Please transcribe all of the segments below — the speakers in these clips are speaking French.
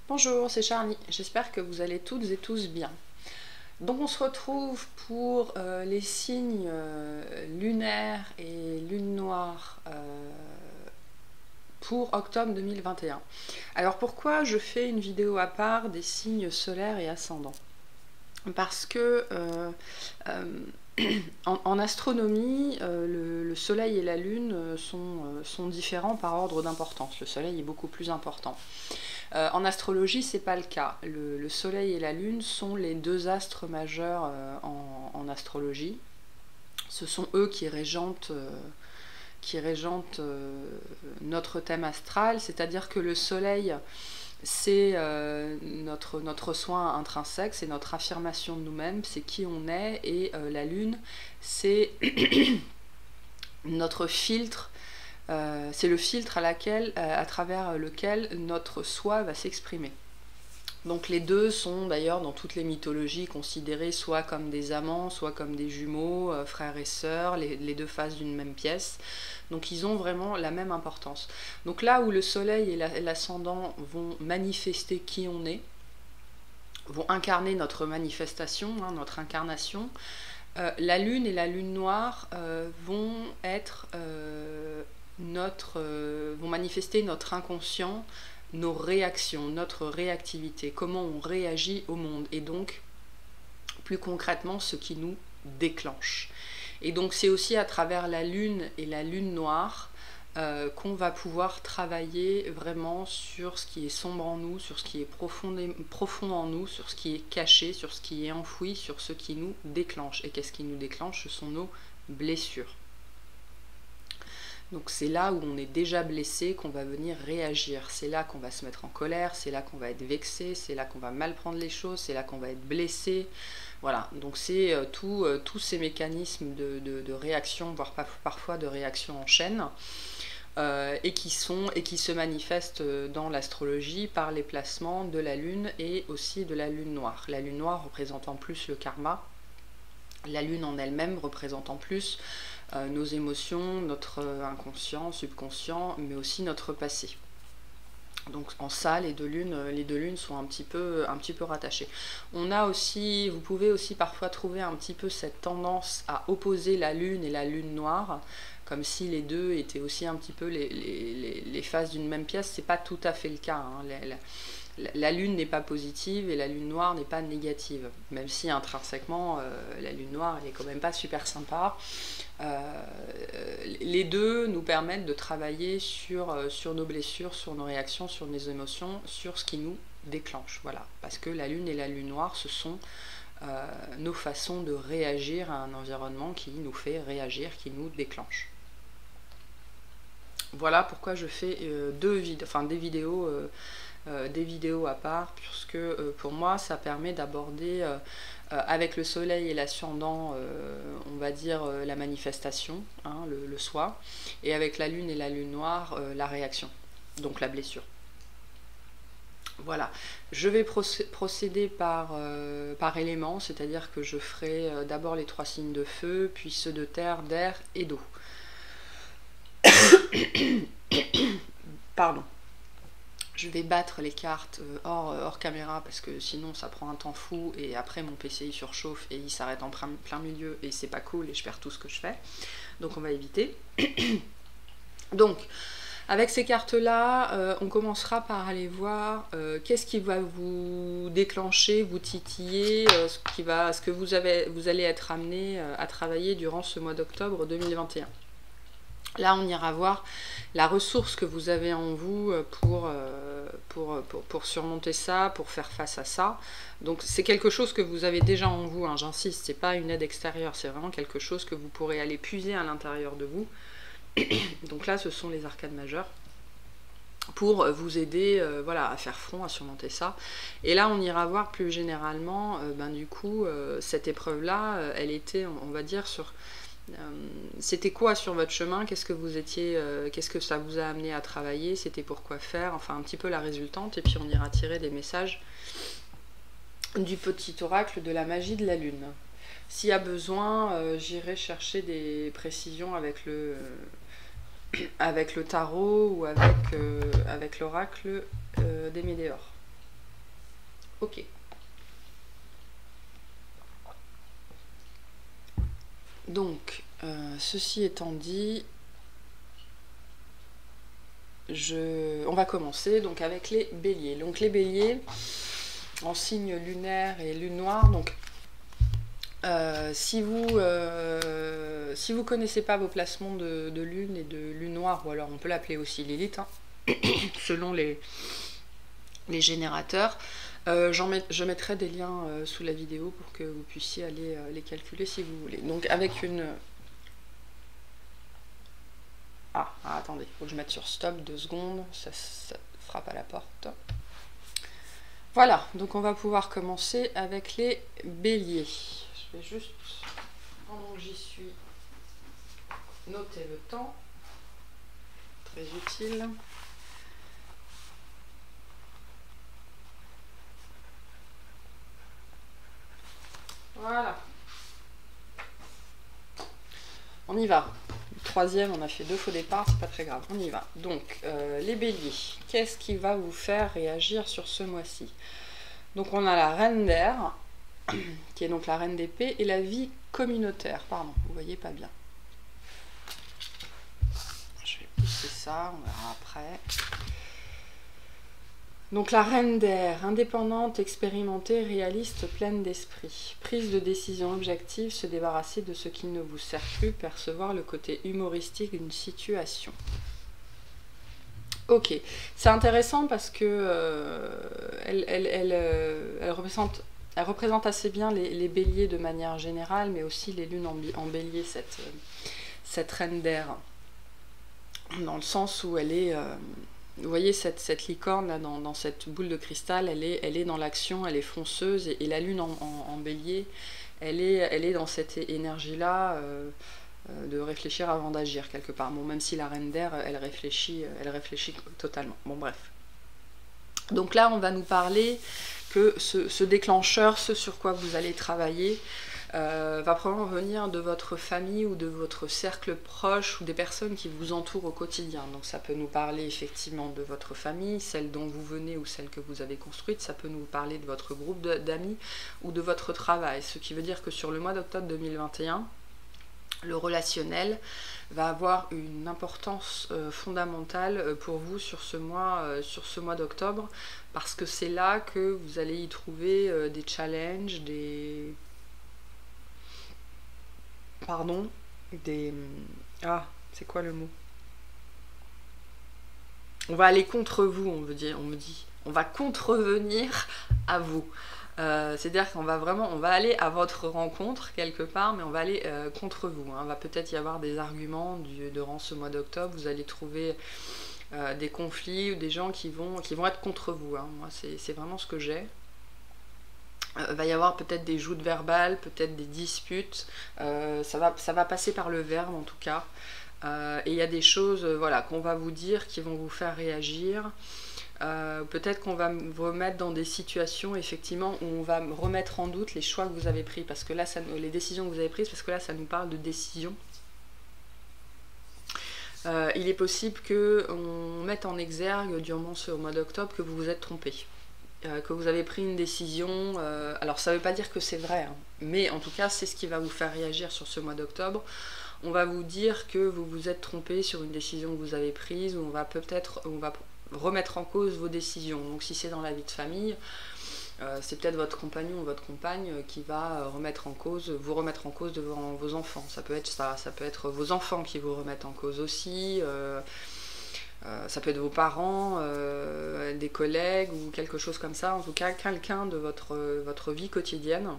Bonjour, c'est Charlie. J'espère que vous allez toutes et tous bien. Donc on se retrouve pour les signes lunaires et lune noire pour octobre 2021. Alors pourquoi je fais une vidéo à part des signes solaires et ascendants? Parce que en astronomie, le soleil et la lune sont différents par ordre d'importance. Le soleil est beaucoup plus important. En astrologie, c'est pas le cas. Le soleil et la lune sont les deux astres majeurs en astrologie. Ce sont eux qui régentent notre thème astral, c'est-à-dire que le soleil, c'est notre soin intrinsèque, c'est notre affirmation de nous-mêmes, c'est qui on est, et la lune, c'est notre filtre. C'est le filtre à travers lequel notre soi va s'exprimer. Donc les deux sont d'ailleurs dans toutes les mythologies considérés soit comme des amants, soit comme des jumeaux, frères et sœurs, les deux faces d'une même pièce. Donc ils ont vraiment la même importance. Donc là où le soleil et l'ascendant vont manifester qui on est, vont incarner notre manifestation, notre incarnation, la lune et la lune noire vont être vont manifester notre inconscient, nos réactions, notre réactivité, comment on réagit au monde, et donc plus concrètement ce qui nous déclenche. Et donc c'est aussi à travers la lune et la lune noire qu'on va pouvoir travailler vraiment sur ce qui est sombre en nous, sur ce qui est profond en nous, sur ce qui est caché, sur ce qui est enfoui, sur ce qui nous déclenche. Et qu'est-ce qui nous déclenche? Ce sont nos blessures. Donc c'est là où on est déjà blessé qu'on va venir réagir. C'est là qu'on va se mettre en colère, c'est là qu'on va être vexé, c'est là qu'on va mal prendre les choses, c'est là qu'on va être blessé. Voilà, donc c'est tous ces mécanismes de réaction, voire parfois de réaction en chaîne, et qui se manifestent dans l'astrologie par les placements de la lune et aussi de la lune noire. La lune noire représentant plus le karma, la lune en elle-même représentant plus nos émotions, notre inconscient, subconscient, mais aussi notre passé. Donc en ça, les deux lunes sont un petit peu rattachées. On a aussi, vous pouvez aussi parfois trouver un petit peu cette tendance à opposer la lune et la lune noire, comme si les deux étaient aussi un petit peu les faces d'une même pièce. C'est pas tout à fait le cas, hein. La lune n'est pas positive et la lune noire n'est pas négative, même si intrinsèquement la lune noire elle est quand même pas super sympa. Les deux nous permettent de travailler sur nos blessures, sur nos réactions, sur nos émotions, sur ce qui nous déclenche. Voilà, parce que la lune et la lune noire, ce sont nos façons de réagir à un environnement qui nous fait réagir, qui nous déclenche. Voilà pourquoi je fais des vidéos à part, puisque pour moi ça permet d'aborder avec le soleil et l'ascendant, on va dire la manifestation, hein, le soi, et avec la lune et la lune noire, la réaction, donc la blessure. Voilà, je vais procéder par élément, c'est-à-dire que je ferai d'abord les 3 signes de feu, puis ceux de terre, d'air et d'eau. Pardon. Je vais battre les cartes hors caméra parce que sinon ça prend un temps fou et après mon PC il surchauffe et il s'arrête en plein milieu et c'est pas cool et je perds tout ce que je fais. Donc on va éviter. Donc avec ces cartes là, on commencera par aller voir qu'est-ce qui va vous déclencher, vous titiller, ce que vous allez être amené à travailler durant ce mois d'octobre 2021. Là, on ira voir la ressource que vous avez en vous pour surmonter ça, pour faire face à ça. Donc c'est quelque chose que vous avez déjà en vous, hein, j'insiste, c'est pas une aide extérieure, c'est vraiment quelque chose que vous pourrez aller puiser à l'intérieur de vous. Donc là, ce sont les arcades majeures pour vous aider voilà, à faire front, à surmonter ça. Et là, on ira voir plus généralement, du coup, cette épreuve-là, elle était, on va dire, sur... c'était quoi sur votre chemin, qu'est-ce que ça vous a amené à travailler, c'était pour quoi faire, enfin un petit peu la résultante, et puis on ira tirer des messages du petit oracle de la magie de la lune. S'il y a besoin, j'irai chercher des précisions avec le tarot ou avec l'oracle des météores. Ok. Donc, ceci étant dit, on va commencer donc avec les béliers. Donc les béliers, en signe lunaire et lune noire, donc si vous connaissez pas vos placements de lune et de lune noire, ou alors on peut l'appeler aussi Lilith, hein, selon les générateurs, je mettrai des liens sous la vidéo pour que vous puissiez aller les calculer si vous voulez. Donc avec une... attendez, il faut que je mette sur stop 2 secondes, ça frappe à la porte. Voilà, donc on va pouvoir commencer avec les béliers. Je vais juste, pendant que j'y suis, noter le temps. Très utile. Voilà. On y va. Le troisième, on a fait 2 faux départs, c'est pas très grave. On y va. Donc, les béliers, qu'est-ce qui va vous faire réagir sur ce mois-ci? Donc, on a la reine d'air, qui est donc la reine d'épée, et la vie communautaire. Pardon, vous voyez pas bien. Je vais pousser ça, on verra après. Donc la reine d'air, indépendante, expérimentée, réaliste, pleine d'esprit. Prise de décision objective, se débarrasser de ce qui ne vous sert plus, percevoir le côté humoristique d'une situation. Ok, c'est intéressant parce que elle représente assez bien les béliers de manière générale, mais aussi les lunes en bélier, cette reine d'air. Dans le sens où elle est... vous voyez cette licorne là dans cette boule de cristal, elle est dans l'action, elle est fonceuse, et la lune en bélier, elle est dans cette énergie-là de réfléchir avant d'agir quelque part. Bon, même si la reine d'air, elle réfléchit totalement. Bon, bref. Donc là, on va nous parler que ce déclencheur, ce sur quoi vous allez travailler, va probablement venir de votre famille ou de votre cercle proche ou des personnes qui vous entourent au quotidien. Donc ça peut nous parler effectivement de votre famille, celle dont vous venez ou celle que vous avez construite, ça peut nous parler de votre groupe d'amis ou de votre travail, ce qui veut dire que sur le mois d'octobre 2021, le relationnel va avoir une importance fondamentale pour vous sur ce mois d'octobre, parce que c'est là que vous allez y trouver des challenges, c'est quoi le mot? On va aller contre vous, on me dit. On va contrevenir à vous. C'est-à-dire qu'on va aller à votre rencontre quelque part, mais on va aller contre vous. Hein. Il va peut-être y avoir des arguments durant ce mois d'octobre. Vous allez trouver des conflits ou des gens qui vont être contre vous. Hein. Moi, c'est vraiment ce que j'ai. Va y avoir peut-être des joutes verbales, peut-être des disputes. Ça va passer par le verbe en tout cas. Et il y a des choses qu'on va vous dire qui vont vous faire réagir. Peut-être qu'on va vous remettre dans des situations effectivement où on va remettre en doute les choix que vous avez pris, parce que là, les décisions que vous avez prises, parce que là, ça nous parle de décision. Il est possible qu'on mette en exergue durant ce mois d'octobre que vous vous êtes trompé, que vous avez pris une décision. Alors ça ne veut pas dire que c'est vrai, hein, mais en tout cas, c'est ce qui va vous faire réagir sur ce mois d'octobre. On va vous dire que vous vous êtes trompé sur une décision que vous avez prise, ou on va remettre en cause vos décisions. Donc si c'est dans la vie de famille, c'est peut-être votre compagnon ou votre compagne qui va vous remettre en cause devant vos enfants. Ça peut être ça, ça peut être vos enfants qui vous remettent en cause aussi, ça peut être vos parents, des collègues ou quelque chose comme ça. En tout cas, quelqu'un de votre vie quotidienne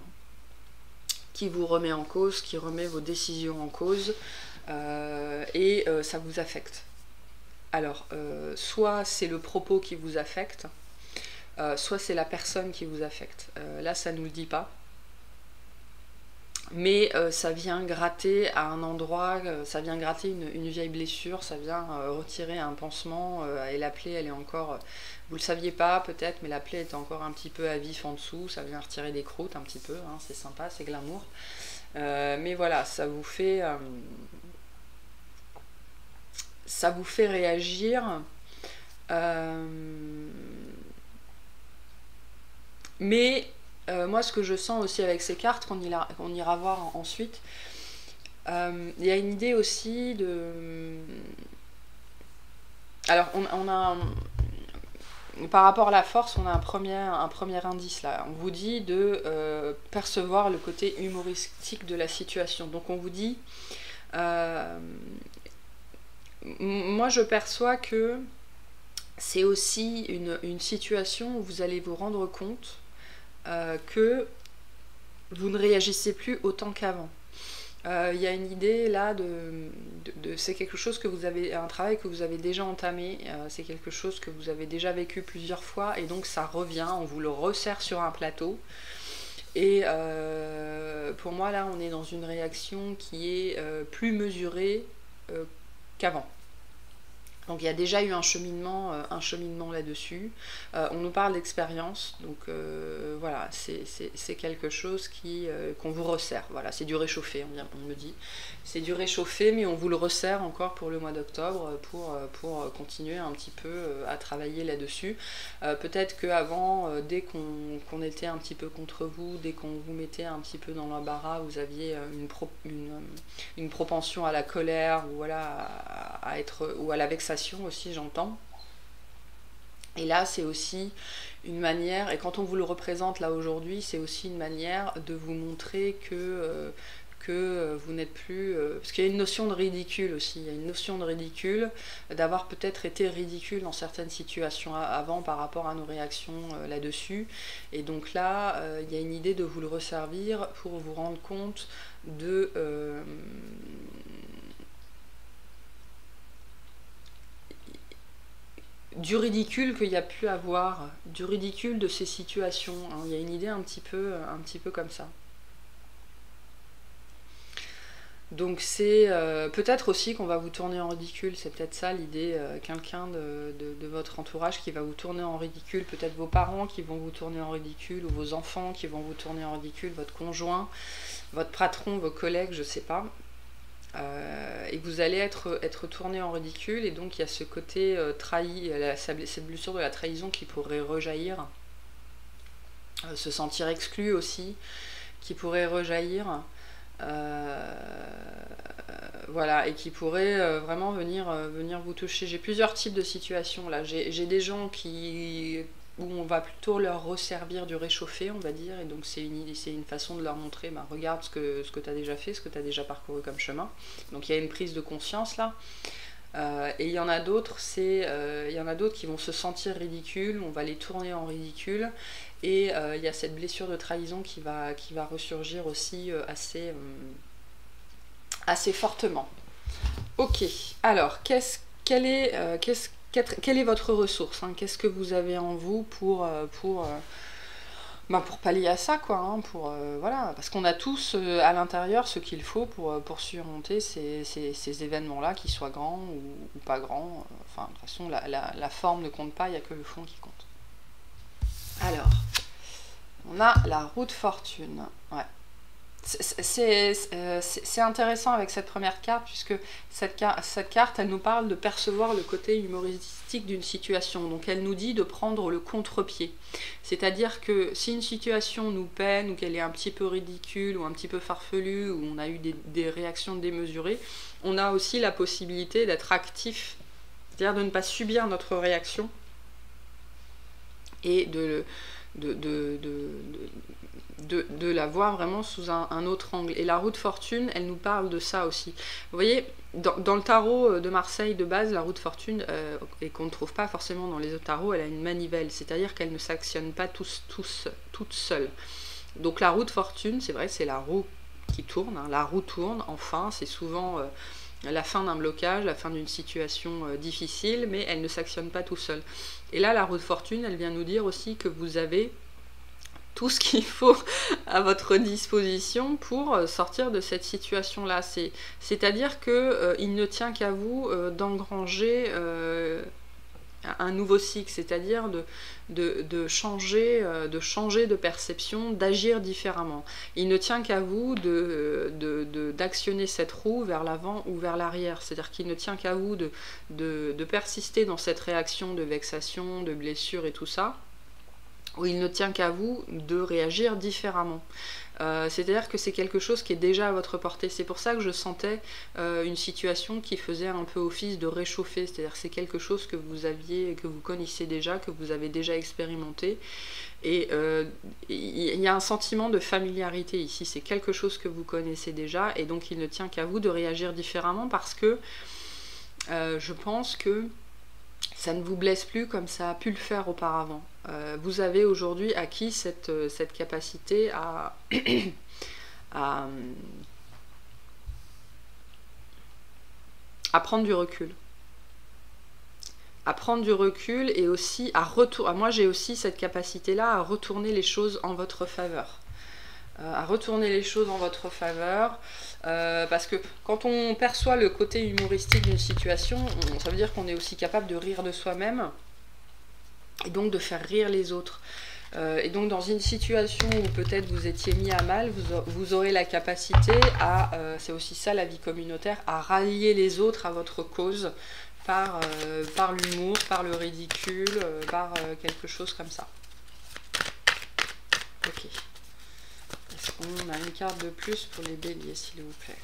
qui vous remet en cause, qui remet vos décisions en cause, et ça vous affecte. Alors, soit c'est le propos qui vous affecte, soit c'est la personne qui vous affecte. Là, ça ne nous le dit pas. Mais ça vient gratter à un endroit, ça vient gratter une vieille blessure, ça vient retirer un pansement, et la plaie, elle est encore... vous le saviez pas peut-être, mais la plaie est encore un petit peu à vif en dessous, ça vient retirer des croûtes un petit peu, hein, c'est sympa, c'est glamour. Mais voilà, ça vous fait réagir Mais moi, ce que je sens aussi avec ces cartes, qu'on ira voir ensuite, il y a une idée aussi de... Alors, on a... Par rapport à la force, on a un premier indice là. On vous dit de percevoir le côté humoristique de la situation. Donc on vous dit... moi je perçois que c'est aussi une situation où vous allez vous rendre compte que vous ne réagissez plus autant qu'avant. Il y a une idée là c'est quelque chose que vous avez, un travail que vous avez déjà entamé, c'est quelque chose que vous avez déjà vécu plusieurs fois et donc ça revient, on vous le resserre sur un plateau. Et pour moi là on est dans une réaction qui est plus mesurée qu'avant. Donc il y a déjà eu un cheminement là-dessus. On nous parle d'expérience, donc voilà, c'est quelque chose qu'on vous resserre. Voilà, c'est du réchauffé, on me dit. C'est du réchauffé, mais on vous le resserre encore pour le mois d'octobre pour continuer un petit peu à travailler là-dessus. Peut-être qu'avant, dès qu'on était un petit peu contre vous, dès qu'on vous mettait un petit peu dans l'embarras, vous aviez une propension à la colère ou voilà, ou à la vexation aussi, j'entends. Et là, c'est aussi une manière, et quand on vous le représente là aujourd'hui, c'est aussi une manière de vous montrer que vous n'êtes plus... parce qu'il y a une notion de ridicule aussi, il y a une notion de ridicule, d'avoir peut-être été ridicule dans certaines situations avant par rapport à nos réactions là-dessus. Et donc là, il y a une idée de vous le resservir pour vous rendre compte de... du ridicule qu'il y a pu avoir, du ridicule de ces situations. Hein. Il y a une idée un petit peu comme ça. Donc c'est peut-être aussi qu'on va vous tourner en ridicule, c'est peut-être ça l'idée, quelqu'un de votre entourage qui va vous tourner en ridicule, peut-être vos parents qui vont vous tourner en ridicule, ou vos enfants qui vont vous tourner en ridicule, votre conjoint, votre patron, vos collègues, je sais pas. Et vous allez être tourné en ridicule, et donc il y a ce côté trahi, cette blessure de la trahison qui pourrait rejaillir, se sentir exclu aussi, qui pourrait rejaillir. Voilà, et qui pourrait vraiment venir vous toucher. J'ai plusieurs types de situations là. J'ai des gens où on va plutôt leur resservir du réchauffé, on va dire, et donc c'est une façon de leur montrer, bah, regarde ce que tu as déjà fait, ce que tu as déjà parcouru comme chemin. Donc il y a une prise de conscience là. Et il y en a d'autres, qui vont se sentir ridicules, on va les tourner en ridicule, et il y a cette blessure de trahison qui va ressurgir aussi assez fortement. Ok, alors quelle est votre ressource, hein? Qu'est-ce que vous avez en vous pour pallier à ça, quoi, hein, voilà, parce qu'on a tous à l'intérieur ce qu'il faut pour surmonter ces événements-là, qu'ils soient grands ou pas grands. Enfin, de toute façon, la forme ne compte pas, il n'y a que le fond qui compte. Alors, on a la roue de fortune. Ouais. C'est intéressant avec cette première carte, puisque cette carte, elle nous parle de percevoir le côté humoristique d'une situation. Donc elle nous dit de prendre le contre-pied. C'est-à-dire que si une situation nous peine, ou qu'elle est un petit peu ridicule, ou un petit peu farfelue, ou on a eu des réactions démesurées, on a aussi la possibilité d'être actif, c'est-à-dire de ne pas subir notre réaction, et de la voir vraiment sous un autre angle. Et la roue de fortune, elle nous parle de ça aussi. Vous voyez, dans le tarot de Marseille de base, la roue de fortune, et qu'on ne trouve pas forcément dans les autres tarots, elle a une manivelle, c'est-à-dire qu'elle ne s'actionne pas toute seule. Donc la roue de fortune, c'est vrai, c'est la roue qui tourne, hein. La roue tourne, enfin, c'est souvent la fin d'un blocage, la fin d'une situation difficile, mais elle ne s'actionne pas tout seul. Et là, la roue de fortune, elle vient nous dire aussi que vous avez tout ce qu'il faut à votre disposition pour sortir de cette situation-là. C'est-à-dire qu'il ne tient qu'à vous d'engranger un nouveau cycle, c'est-à-dire de changer de perception, d'agir différemment. Il ne tient qu'à vous d'actionner cette roue vers l'avant ou vers l'arrière. C'est-à-dire qu'il ne tient qu'à vous de persister dans cette réaction de vexation, de blessure et tout ça, où il ne tient qu'à vous de réagir différemment. C'est-à-dire que c'est quelque chose qui est déjà à votre portée. C'est pour ça que je sentais une situation qui faisait un peu office de réchauffer. C'est-à-dire que c'est quelque chose que vous connaissez déjà, que vous avez déjà expérimenté. Et il y a un sentiment de familiarité ici. C'est quelque chose que vous connaissez déjà. Et donc il ne tient qu'à vous de réagir différemment parce que je pense que ça ne vous blesse plus comme ça a pu le faire auparavant. Vous avez aujourd'hui acquis cette capacité à prendre du recul. À prendre du recul et aussi à retourner. Moi j'ai aussi cette capacité-là à retourner les choses en votre faveur. Parce que quand on perçoit le côté humoristique d'une situation, ça veut dire qu'on est aussi capable de rire de soi-même et donc de faire rire les autres. Et donc dans une situation où peut-être vous étiez mis à mal, vous aurez la capacité à, c'est aussi ça la vie communautaire, à rallier les autres à votre cause par l'humour, par le ridicule, par quelque chose comme ça. Ok. Est-ce qu'on a une carte de plus pour les béliers, s'il vous plaît?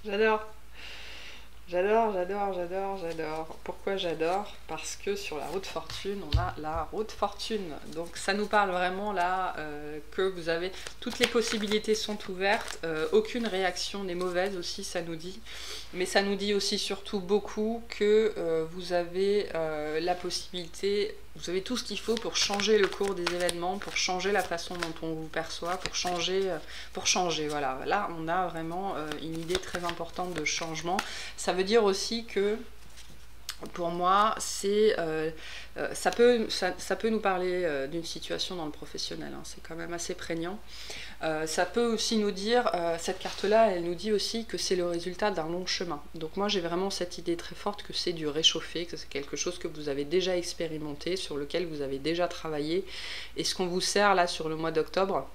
J'adore. J'adore. Pourquoi j'adore? Parce que sur la route fortune, on a la route fortune. Donc ça nous parle vraiment là que vous avez... Toutes les possibilités sont ouvertes. Aucune réaction n'est mauvaise aussi, ça nous dit. Mais ça nous dit aussi surtout beaucoup que vous avez la possibilité... Vous avez tout ce qu'il faut pour changer le cours des événements, pour changer la façon dont on vous perçoit, pour changer, voilà. Là, on a vraiment une idée très importante de changement. Ça veut dire aussi que, pour moi, ça peut nous parler d'une situation dans le professionnel, hein, c'est quand même assez prégnant. Ça peut aussi nous dire, cette carte-là, elle nous dit aussi que c'est le résultat d'un long chemin. Donc moi, j'ai vraiment cette idée très forte que c'est du réchauffé, que c'est quelque chose que vous avez déjà expérimenté, sur lequel vous avez déjà travaillé. Et ce qu'on vous sert là sur le mois d'octobre,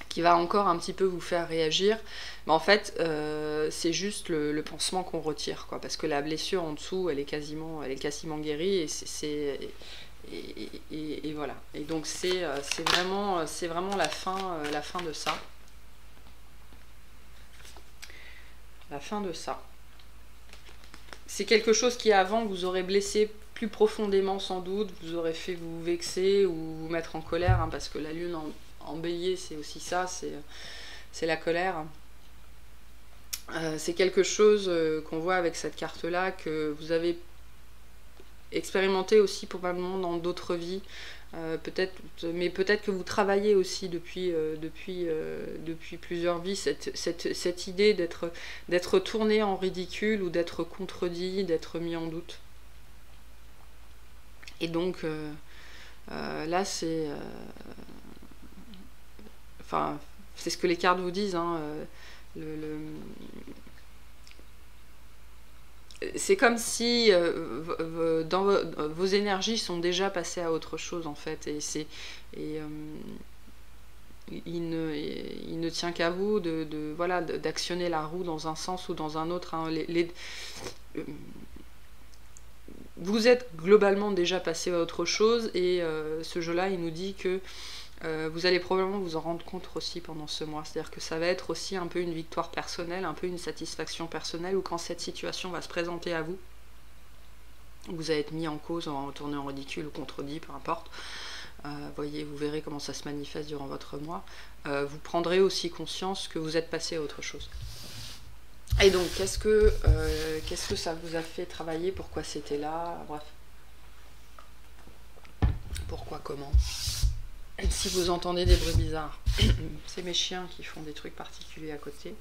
qui va encore un petit peu vous faire réagir, mais en fait, c'est juste le pansement qu'on retire, quoi, parce que la blessure en dessous, elle est quasiment guérie, et voilà. Et donc c'est vraiment la fin de ça. La fin de ça. C'est quelque chose qui avant vous aurait blessé plus profondément sans doute, vous aurait fait vous vexer ou vous mettre en colère, hein, parce que la lune en bélier, c'est aussi ça, c'est la colère. C'est quelque chose qu'on voit avec cette carte-là, que vous avez expérimenté aussi probablement dans d'autres vies, mais peut-être que vous travaillez aussi depuis plusieurs vies, cette idée d'être tourné en ridicule ou d'être contredit, d'être mis en doute. Et donc là c'est... Enfin, c'est ce que les cartes vous disent, hein, c'est comme si vos énergies sont déjà passées à autre chose en fait, il ne tient qu'à vous voilà, d'actionner la roue dans un sens ou dans un autre, hein. Vous êtes globalement déjà passé à autre chose, et ce jeu-là, il nous dit que vous allez probablement vous en rendre compte aussi pendant ce mois. C'est-à-dire que ça va être aussi un peu une victoire personnelle, un peu une satisfaction personnelle, où quand cette situation va se présenter à vous, vous allez être mis en cause, tourné en ridicule ou contredit, peu importe. Vous verrez comment ça se manifeste durant votre mois. Vous prendrez aussi conscience que vous êtes passé à autre chose. Et donc, qu'est-ce que ça vous a fait travailler? Pourquoi c'était là? Bref. Pourquoi, comment? Si vous entendez des bruits bizarres, c'est mes chiens qui font des trucs particuliers à côté.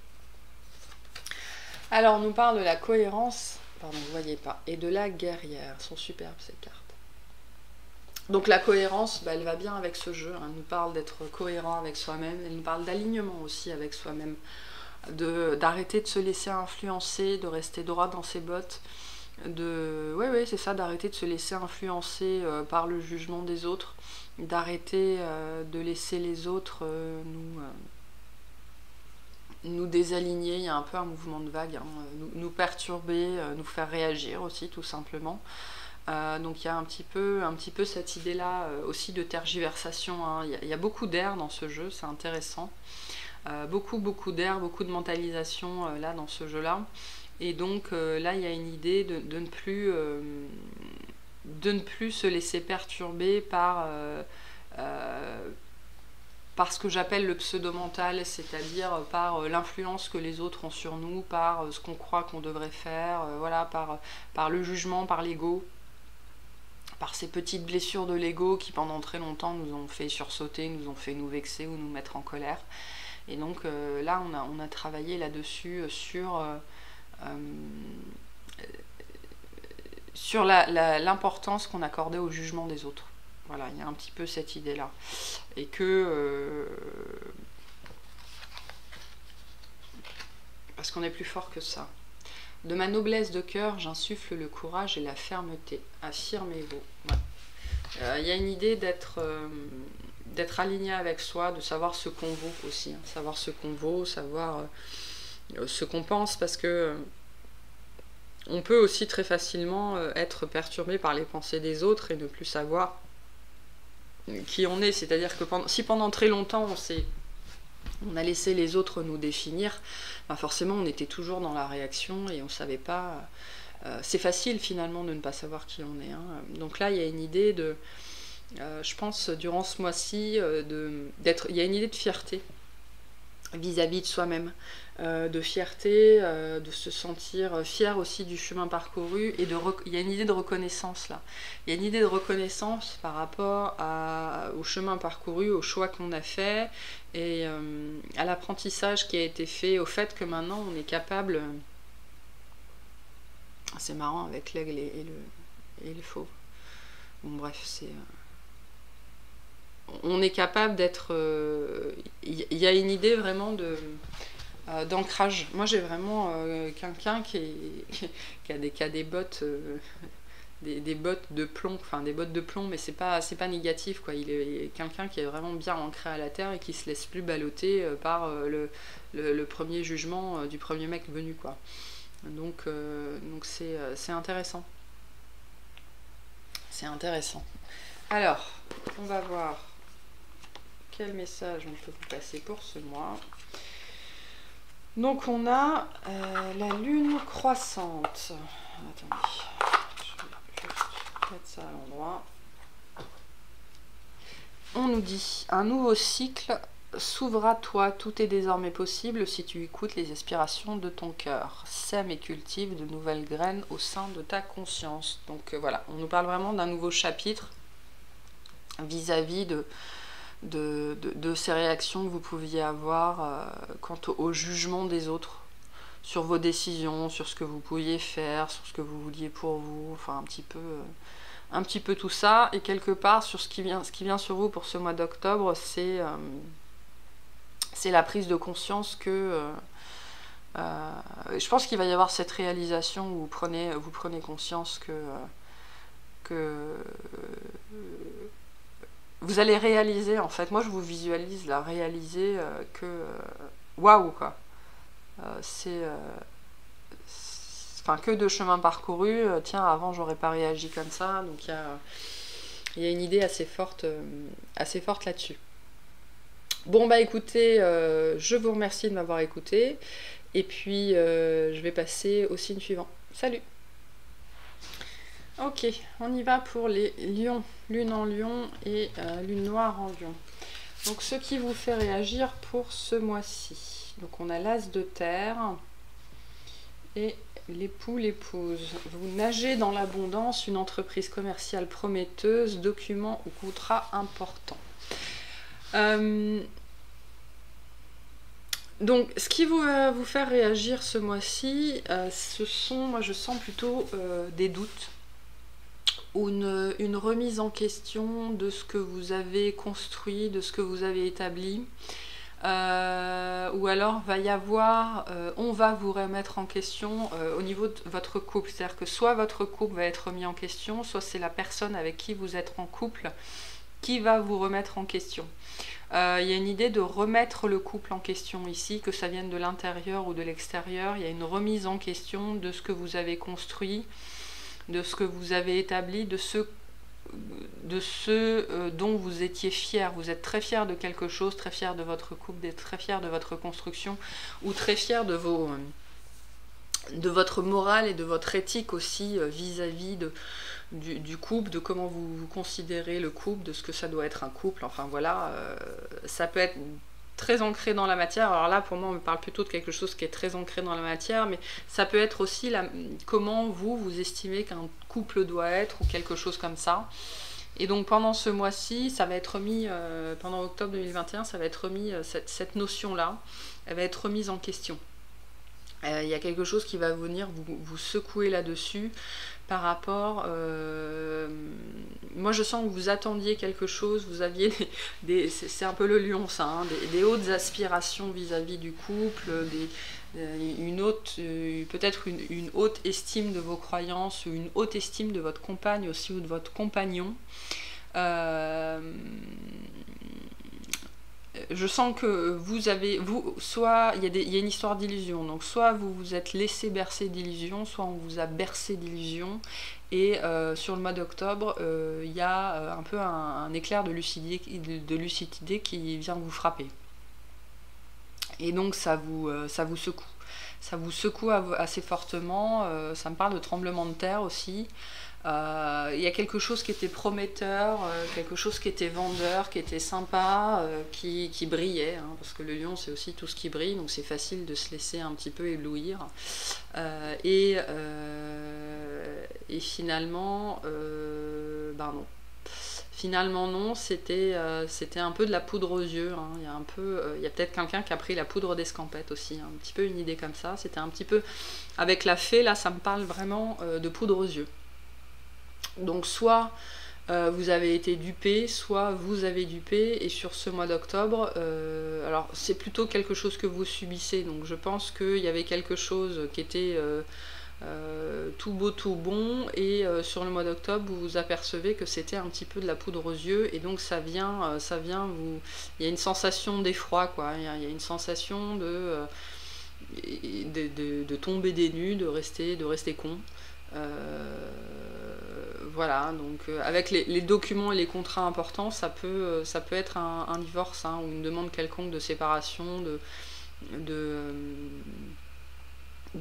Alors, on nous parle de la cohérence, pardon, vous voyez pas, et de la guerrière. Elles sont superbes ces cartes. Donc la cohérence, elle va bien avec ce jeu, hein. Elle nous parle d'être cohérent avec soi-même, elle nous parle d'alignement aussi avec soi-même, d'arrêter de se laisser influencer, de rester droit dans ses bottes, c'est ça, d'arrêter de se laisser influencer par le jugement des autres, d'arrêter de laisser les autres nous désaligner, il y a un peu un mouvement de vague, hein, nous perturber, nous faire réagir aussi tout simplement. Donc il y a un petit peu cette idée-là aussi de tergiversation, hein. Il y a beaucoup d'air dans ce jeu, c'est intéressant. Beaucoup d'air, beaucoup de mentalisation là dans ce jeu-là. Et donc là il y a une idée de ne plus se laisser perturber par ce que j'appelle le pseudo-mental, c'est-à-dire par l'influence que les autres ont sur nous, par ce qu'on croit qu'on devrait faire, voilà, par le jugement, par l'ego, par ces petites blessures de l'ego qui pendant très longtemps nous ont fait sursauter, nous ont fait nous vexer ou nous mettre en colère. Et donc là on a travaillé là-dessus sur l'importance qu'on accordait au jugement des autres. Voilà, il y a un petit peu cette idée-là. Et que... parce qu'on est plus fort que ça. De ma noblesse de cœur, j'insuffle le courage et la fermeté. Affirmez-vous. Ouais. Y a une idée d'être aligné avec soi, de savoir ce qu'on vaut aussi. Hein. Savoir ce qu'on vaut, savoir ce qu'on pense, parce que on peut aussi très facilement être perturbé par les pensées des autres et ne plus savoir qui on est. C'est-à-dire que si pendant très longtemps on a laissé les autres nous définir, ben forcément on était toujours dans la réaction et on ne savait pas. C'est facile finalement de ne pas savoir qui on est. Hein. Donc là il y a une idée de, je pense durant ce mois-ci, il y a une idée de fierté vis-à-vis de soi-même, de fierté, de se sentir fier aussi du chemin parcouru, et il y a une idée de reconnaissance là. Il y a une idée de reconnaissance par rapport au chemin parcouru, au choix qu'on a fait, et à l'apprentissage qui a été fait, au fait que maintenant on est capable... C'est marrant avec l'aigle et le fauve. Bon bref, c'est... on est capable d'être... Il y a une idée vraiment d'ancrage. Moi j'ai vraiment quelqu'un qui a des bottes... des bottes de plomb, enfin des bottes de plomb, mais c'est pas négatif, quoi. Il est quelqu'un qui est vraiment bien ancré à la terre et qui se laisse plus balloter par le premier jugement du premier mec venu, quoi. Donc c'est intéressant. C'est intéressant. Alors, on va voir quel message on peut vous passer pour ce mois. Donc on a la lune croissante. Attendez, je vais juste mettre ça à l'endroit. On nous dit, un nouveau cycle s'ouvre à toi, tout est désormais possible si tu écoutes les aspirations de ton cœur. Sème et cultive de nouvelles graines au sein de ta conscience. Donc voilà, on nous parle vraiment d'un nouveau chapitre vis-à-vis de ces réactions que vous pouviez avoir quant au jugement des autres, sur vos décisions, sur ce que vous pouviez faire, sur ce que vous vouliez pour vous, enfin un petit peu tout ça. Et quelque part, sur ce qui vient sur vous pour ce mois d'octobre, c'est la prise de conscience que je pense qu'il va y avoir cette réalisation où vous prenez conscience que vous allez réaliser, en fait, moi je vous visualise là, réaliser que waouh, quoi, enfin, que de chemin parcouru, tiens, avant j'aurais pas réagi comme ça, donc il y a une idée assez forte là-dessus. Bon bah écoutez, je vous remercie de m'avoir écouté, et puis je vais passer au signe suivant. Salut! Ok, on y va pour les lions, lune en lion et lune noire en lion. Donc ce qui vous fait réagir pour ce mois-ci. Donc on a l'as de terre et l'époux, l'épouse. Vous nagez dans l'abondance, une entreprise commerciale prometteuse, document ou contrat important. Donc, ce qui va vous faire réagir ce mois-ci, ce sont, moi je sens plutôt des doutes, ou une remise en question de ce que vous avez construit, de ce que vous avez établi, ou alors va y avoir, on va vous remettre en question au niveau de votre couple, c'est-à-dire que soit votre couple va être mis en question, soit c'est la personne avec qui vous êtes en couple qui va vous remettre en question. Il y a une idée de remettre le couple en question ici, que ça vienne de l'intérieur ou de l'extérieur. Il y a une remise en question de ce que vous avez construit, de ce que vous avez établi, de ce dont vous étiez fier. Vous êtes très fier de quelque chose, très fier de votre couple, d'être très fier de votre construction, ou très fier de votre morale et de votre éthique aussi vis-à-vis du couple, de comment vous considérez le couple, de ce que ça doit être un couple. Enfin voilà, ça peut être très ancré dans la matière. Alors là, pour moi, on me parle plutôt de quelque chose qui est très ancré dans la matière, mais ça peut être aussi comment vous estimez qu'un couple doit être, ou quelque chose comme ça. Et donc pendant ce mois-ci, ça va être remis, pendant octobre 2021, ça va être remis, cette notion-là, elle va être remise en question. Il y a quelque chose qui va venir vous secouer là-dessus par rapport... moi je sens que vous attendiez quelque chose, vous aviez c'est un peu le lion ça, hein, des hautes aspirations vis-à-vis du couple, peut-être une haute estime de vos croyances, ou une haute estime de votre compagne aussi, ou de votre compagnon. Je sens que soit il y a une histoire d'illusion, donc soit vous vous êtes laissé bercer d'illusion, soit on vous a bercé d'illusion, et sur le mois d'octobre, il y a un peu un éclair de lucidité qui vient vous frapper. Et donc ça vous secoue. Ça vous secoue assez fortement, ça me parle de tremblement de terre aussi. Il y a quelque chose qui était prometteur, quelque chose qui était vendeur, qui était sympa, qui brillait, hein, parce que le lion c'est aussi tout ce qui brille, donc c'est facile de se laisser un petit peu éblouir. Et finalement, non. Finalement non, c'était un peu de la poudre aux yeux, hein. Il y a peut-être quelqu'un qui a pris la poudre d'escampette aussi, hein. Un petit peu une idée comme ça, c'était un petit peu, avec la fée là ça me parle vraiment de poudre aux yeux. Donc soit vous avez été dupé, soit vous avez dupé, et sur ce mois d'octobre, alors c'est plutôt quelque chose que vous subissez, donc je pense qu'il y avait quelque chose qui était tout beau, tout bon, et sur le mois d'octobre vous vous apercevez que c'était un petit peu de la poudre aux yeux, et donc ça vient vous... Il y a une sensation d'effroi, quoi, il y a une sensation de tomber des nues, de rester con. Voilà, donc avec les documents et les contrats importants, ça peut être un divorce, hein, ou une demande quelconque de séparation, de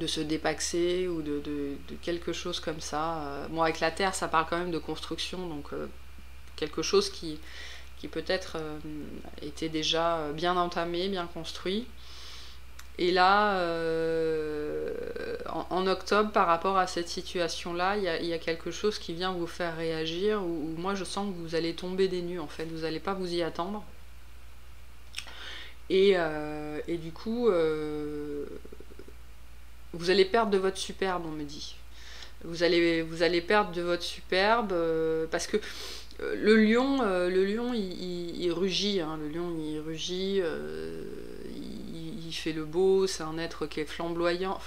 se dépaxer, ou de quelque chose comme ça. Bon, avec la terre, ça parle quand même de construction, donc quelque chose qui peut-être était déjà bien entamé, bien construit. Et là, en octobre, par rapport à cette situation-là, il y a quelque chose qui vient vous faire réagir, où moi je sens que vous allez tomber des nues, en fait, vous n'allez pas vous y attendre. Et du coup, vous allez perdre de votre superbe, on me dit. Vous allez perdre de votre superbe, parce que le lion, il rugit, hein, le lion, il rugit, il fait le beau, c'est un être qui est flamboyant,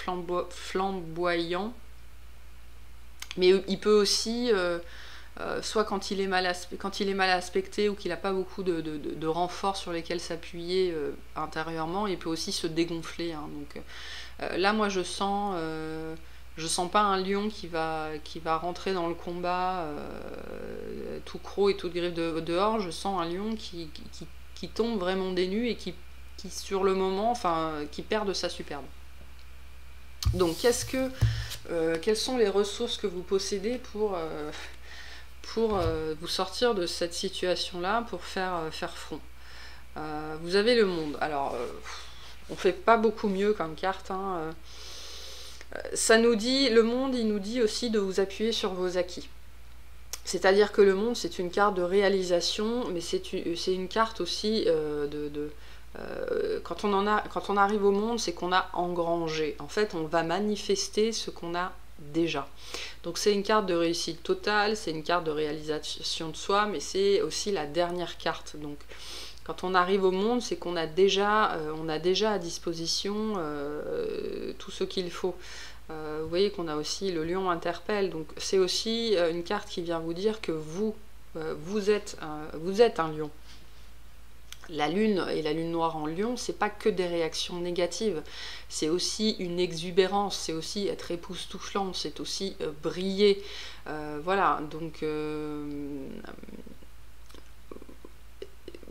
mais il peut aussi, soit quand il est mal aspecté, ou qu'il n'a pas beaucoup de renforts sur lesquels s'appuyer intérieurement, il peut aussi se dégonfler, hein, donc là, moi, je sens pas un lion qui va rentrer dans le combat tout croc et toute griffe dehors. Je sens un lion qui tombe vraiment des nues, et qui sur le moment, enfin, qui perd de sa superbe. Donc, quelles sont les ressources que vous possédez pour vous sortir de cette situation-là, pour faire front? Vous avez le monde. Alors, on fait pas beaucoup mieux comme carte, hein. Ça nous dit, le monde, il nous dit aussi de vous appuyer sur vos acquis. C'est-à-dire que le monde, c'est une carte de réalisation, mais c'est une carte aussi quand on arrive au monde, c'est qu'on a engrangé. En fait, on va manifester ce qu'on a déjà. Donc c'est une carte de réussite totale, c'est une carte de réalisation de soi, mais c'est aussi la dernière carte. Donc quand on arrive au monde, c'est qu'on a déjà, à disposition tout ce qu'il faut. Vous voyez qu'on a aussi le lion interpelle, donc c'est aussi une carte qui vient vous dire que vous vous êtes un lion. La lune et la lune noire en lion, c'est pas que des réactions négatives, c'est aussi une exubérance, c'est aussi être époustouflante, c'est aussi briller. Voilà, donc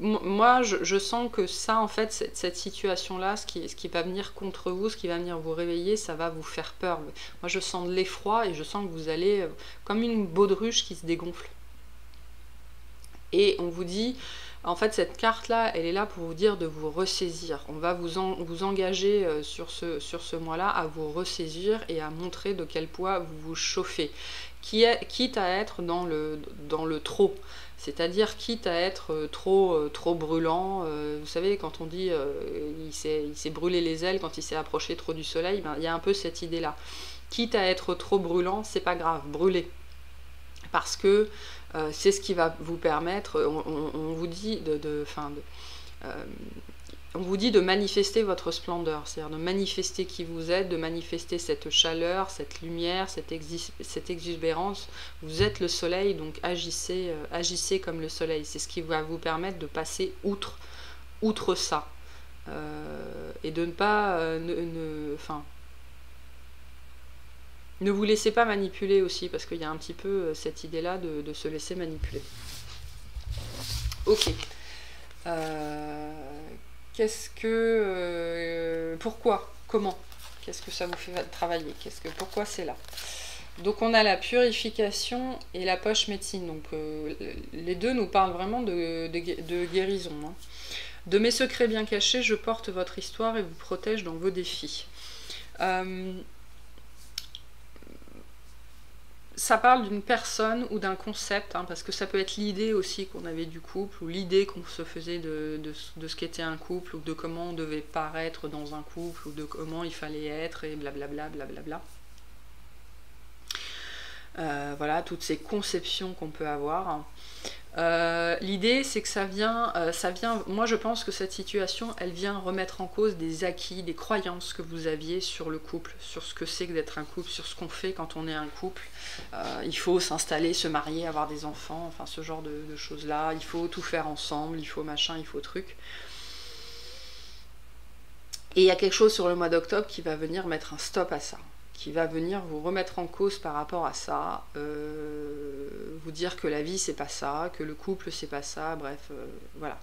moi je sens que ça, en fait, cette situation-là, ce qui va venir contre vous, ce qui va venir vous réveiller, ça va vous faire peur. Moi je sens de l'effroi et je sens que vous allez, comme une baudruche qui se dégonfle. Et on vous dit, en fait, cette carte-là, elle est là pour vous dire de vous ressaisir. On va vous engager sur ce mois-là à vous ressaisir et à montrer de quel poids vous vous chauffez. Quitte à être dans le trop. C'est-à-dire quitte à être trop brûlant. Vous savez, quand on dit il s'est brûlé les ailes quand il s'est approché trop du soleil, ben, il y a un peu cette idée-là. Quitte à être trop brûlant, c'est pas grave, brûlez. Parce que c'est ce qui va vous permettre, on vous dit on vous dit de manifester votre splendeur, c'est-à-dire de manifester qui vous êtes, de manifester cette chaleur, cette lumière, cette exubérance. Vous êtes le soleil, donc agissez comme le soleil. C'est ce qui va vous permettre de passer outre ça. Et de ne pas... Ne vous laissez pas manipuler aussi, parce qu'il y a un petit peu cette idée-là de se laisser manipuler. Ok. Pourquoi? Comment? Qu'est-ce que ça vous fait travailler? Pourquoi c'est là? Donc on a la purification et la poche médecine. Donc les deux nous parlent vraiment de guérison. Hein. De mes secrets bien cachés, je porte votre histoire et vous protège dans vos défis. Ça parle d'une personne ou d'un concept, hein, parce que ça peut être l'idée aussi qu'on avait du couple, ou l'idée qu'on se faisait de ce qu'était un couple, ou de comment on devait paraître dans un couple, ou de comment il fallait être, et blablabla, blablabla. Voilà, toutes ces conceptions qu'on peut avoir. L'idée, c'est que ça vient, moi je pense que cette situation, elle vient remettre en cause des acquis, des croyances que vous aviez sur le couple, sur ce que c'est que d'être un couple, sur ce qu'on fait quand on est un couple. Il faut s'installer, se marier, avoir des enfants, enfin ce genre de choses-là. Il faut tout faire ensemble, il faut machin, il faut truc. Et il y a quelque chose sur le mois d'octobre qui va venir mettre un stop à ça, qui va venir vous remettre en cause par rapport à ça, vous dire que la vie c'est pas ça, que le couple c'est pas ça, bref, voilà.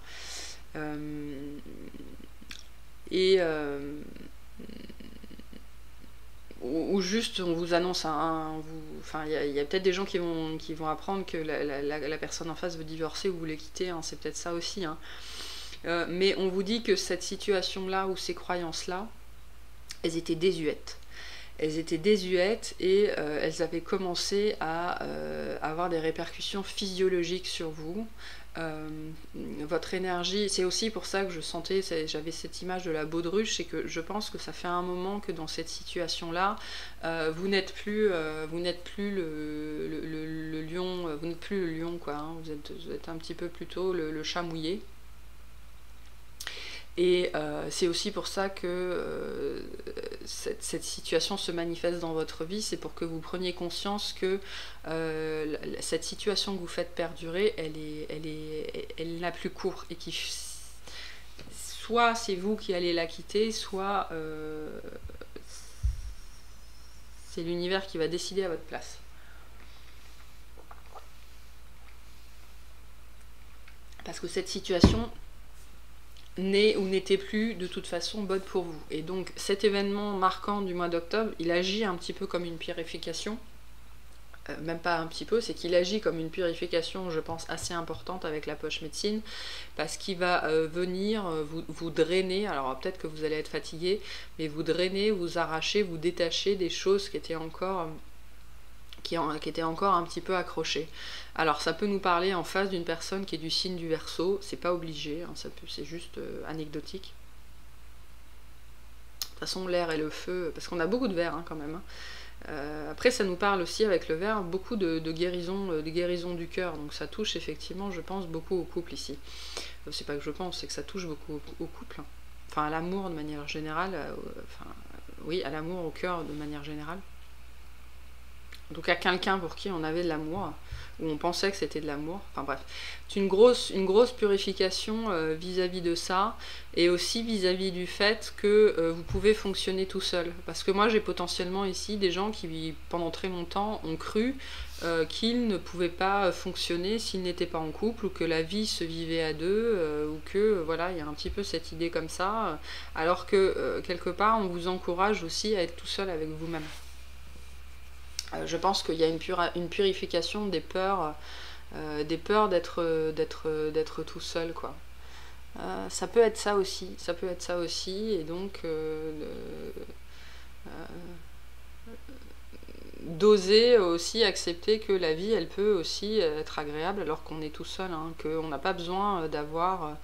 Ou juste on vous annonce enfin il y a peut-être des gens qui vont apprendre que la personne en face veut divorcer ou vous les quitter, hein, c'est peut-être ça aussi, hein. Mais on vous dit que cette situation-là ou ces croyances-là, elles étaient désuètes. Elles étaient désuètes et elles avaient commencé à avoir des répercussions physiologiques sur vous. Votre énergie, c'est aussi pour ça que j'avais cette image de la baudruche, c'est que je pense que ça fait un moment que dans cette situation-là, vous n'êtes plus le lion, vous n'êtes plus le lion, quoi, hein, vous êtes un petit peu plutôt le chat mouillé. Et c'est aussi pour ça que cette situation se manifeste dans votre vie, c'est pour que vous preniez conscience que cette situation que vous faites perdurer, elle n'a plus cours, et soit c'est vous qui allez la quitter, soit c'est l'univers qui va décider à votre place. Parce que cette situation n'est ou n'était plus de toute façon bonne pour vous. Et donc cet événement marquant du mois d'octobre, il agit un petit peu comme une purification, même pas un petit peu, c'est qu'il agit comme une purification, je pense, assez importante avec la poche médecine, parce qu'il va venir vous drainer. Alors peut-être que vous allez être fatigué, mais vous drainer, vous arracher, vous détacher des choses qui étaient encore un petit peu accrochées. Alors ça peut nous parler en face d'une personne qui est du signe du Verseau, c'est pas obligé, hein, c'est juste anecdotique. De toute façon l'air et le feu, parce qu'on a beaucoup de verre, hein, quand même, hein. Après ça nous parle aussi avec le verre beaucoup de guérison du cœur, donc ça touche effectivement, je pense, beaucoup au couple ici. C'est pas que je pense, c'est que ça touche beaucoup au couple, enfin à l'amour de manière générale, oui, à l'amour, au cœur de manière générale. Donc à quelqu'un pour qui on avait de l'amour, où on pensait que c'était de l'amour. Enfin bref, c'est une grosse purification vis-à-vis de ça, et aussi vis-à-vis du fait que vous pouvez fonctionner tout seul. Parce que moi j'ai potentiellement ici des gens qui pendant très longtemps ont cru qu'ils ne pouvaient pas fonctionner s'ils n'étaient pas en couple, ou que la vie se vivait à deux, ou que voilà, il y a un petit peu cette idée comme ça, alors que quelque part on vous encourage aussi à être tout seul avec vous-même. Je pense qu'il y a une purification des peurs d'être tout seul, quoi. Ça peut être ça aussi, et donc d'oser aussi accepter que la vie, elle peut aussi être agréable alors qu'on est tout seul, hein, qu'on n'a pas besoin d'avoir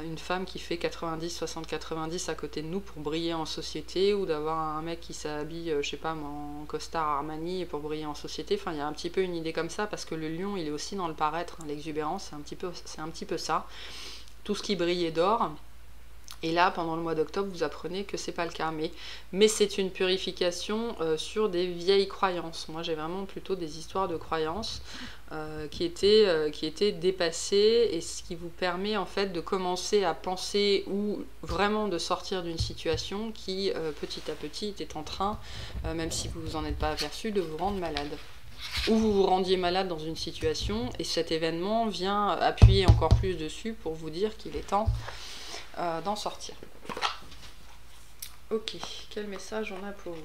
une femme qui fait 90, 60, 90 à côté de nous pour briller en société, ou d'avoir un mec qui s'habille, je sais pas, en costard Armani pour briller en société. Enfin, il y a un petit peu une idée comme ça, parce que le lion, il est aussi dans le paraître, hein, l'exubérance, c'est un petit peu ça. Tout ce qui brille est d'or. Et là, pendant le mois d'octobre, vous apprenez que c'est pas le cas. Mais c'est une purification sur des vieilles croyances. Moi, j'ai vraiment plutôt des histoires de croyances qui étaient dépassées, et ce qui vous permet en fait de commencer à penser, ou vraiment de sortir d'une situation qui, petit à petit, est en train, même si vous vous en êtes pas aperçu, de vous rendre malade. Ou vous vous rendiez malade dans une situation, et cet événement vient appuyer encore plus dessus pour vous dire qu'il est temps d'en sortir. Ok, quel message on a pour vous?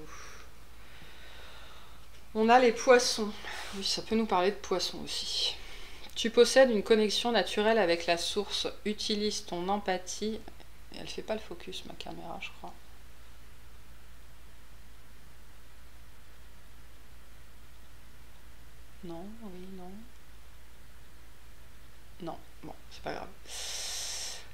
On a les poissons. Oui, ça peut nous parler de poissons aussi. Tu possèdes une connexion naturelle avec la source. Utilise ton empathie. Elle fait pas le focus, ma caméra, je crois. Non, oui, non. Non, bon, c'est pas grave.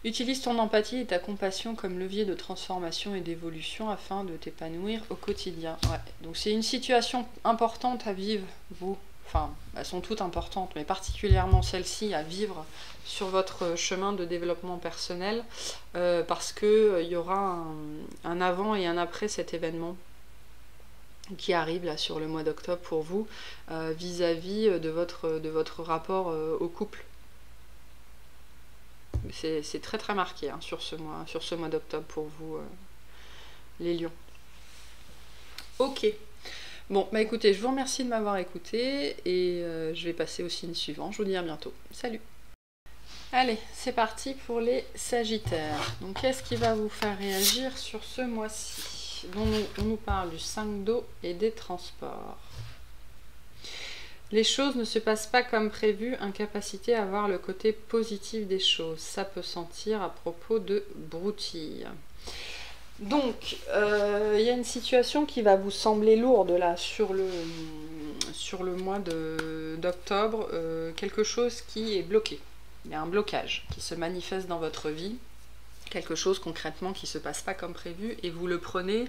Utilise ton empathie et ta compassion comme levier de transformation et d'évolution afin de t'épanouir au quotidien. Ouais. Donc c'est une situation importante à vivre, vous. Enfin, elles sont toutes importantes, mais particulièrement celle-ci à vivre sur votre chemin de développement personnel, parce qu'il y aura un avant et un après cet événement qui arrive là sur le mois d'octobre pour vous, vis-à-vis de votre rapport au couple. C'est très très marqué, hein, sur ce mois d'octobre pour vous, les lions. Ok. Bon, bah écoutez, je vous remercie de m'avoir écouté, et je vais passer au signe suivant. Je vous dis à bientôt. Salut. Allez, c'est parti pour les Sagittaires. Donc, qu'est-ce qui va vous faire réagir sur ce mois-ci? On nous parle du 5 d'eau et des transports. Les choses ne se passent pas comme prévu, incapacité à voir le côté positif des choses. Ça peut sentir à propos de broutille. Donc, il y a une situation qui va vous sembler lourde là sur le mois d'octobre. Quelque chose qui est bloqué. Il y a un blocage qui se manifeste dans votre vie. Quelque chose concrètement qui ne se passe pas comme prévu, et vous le prenez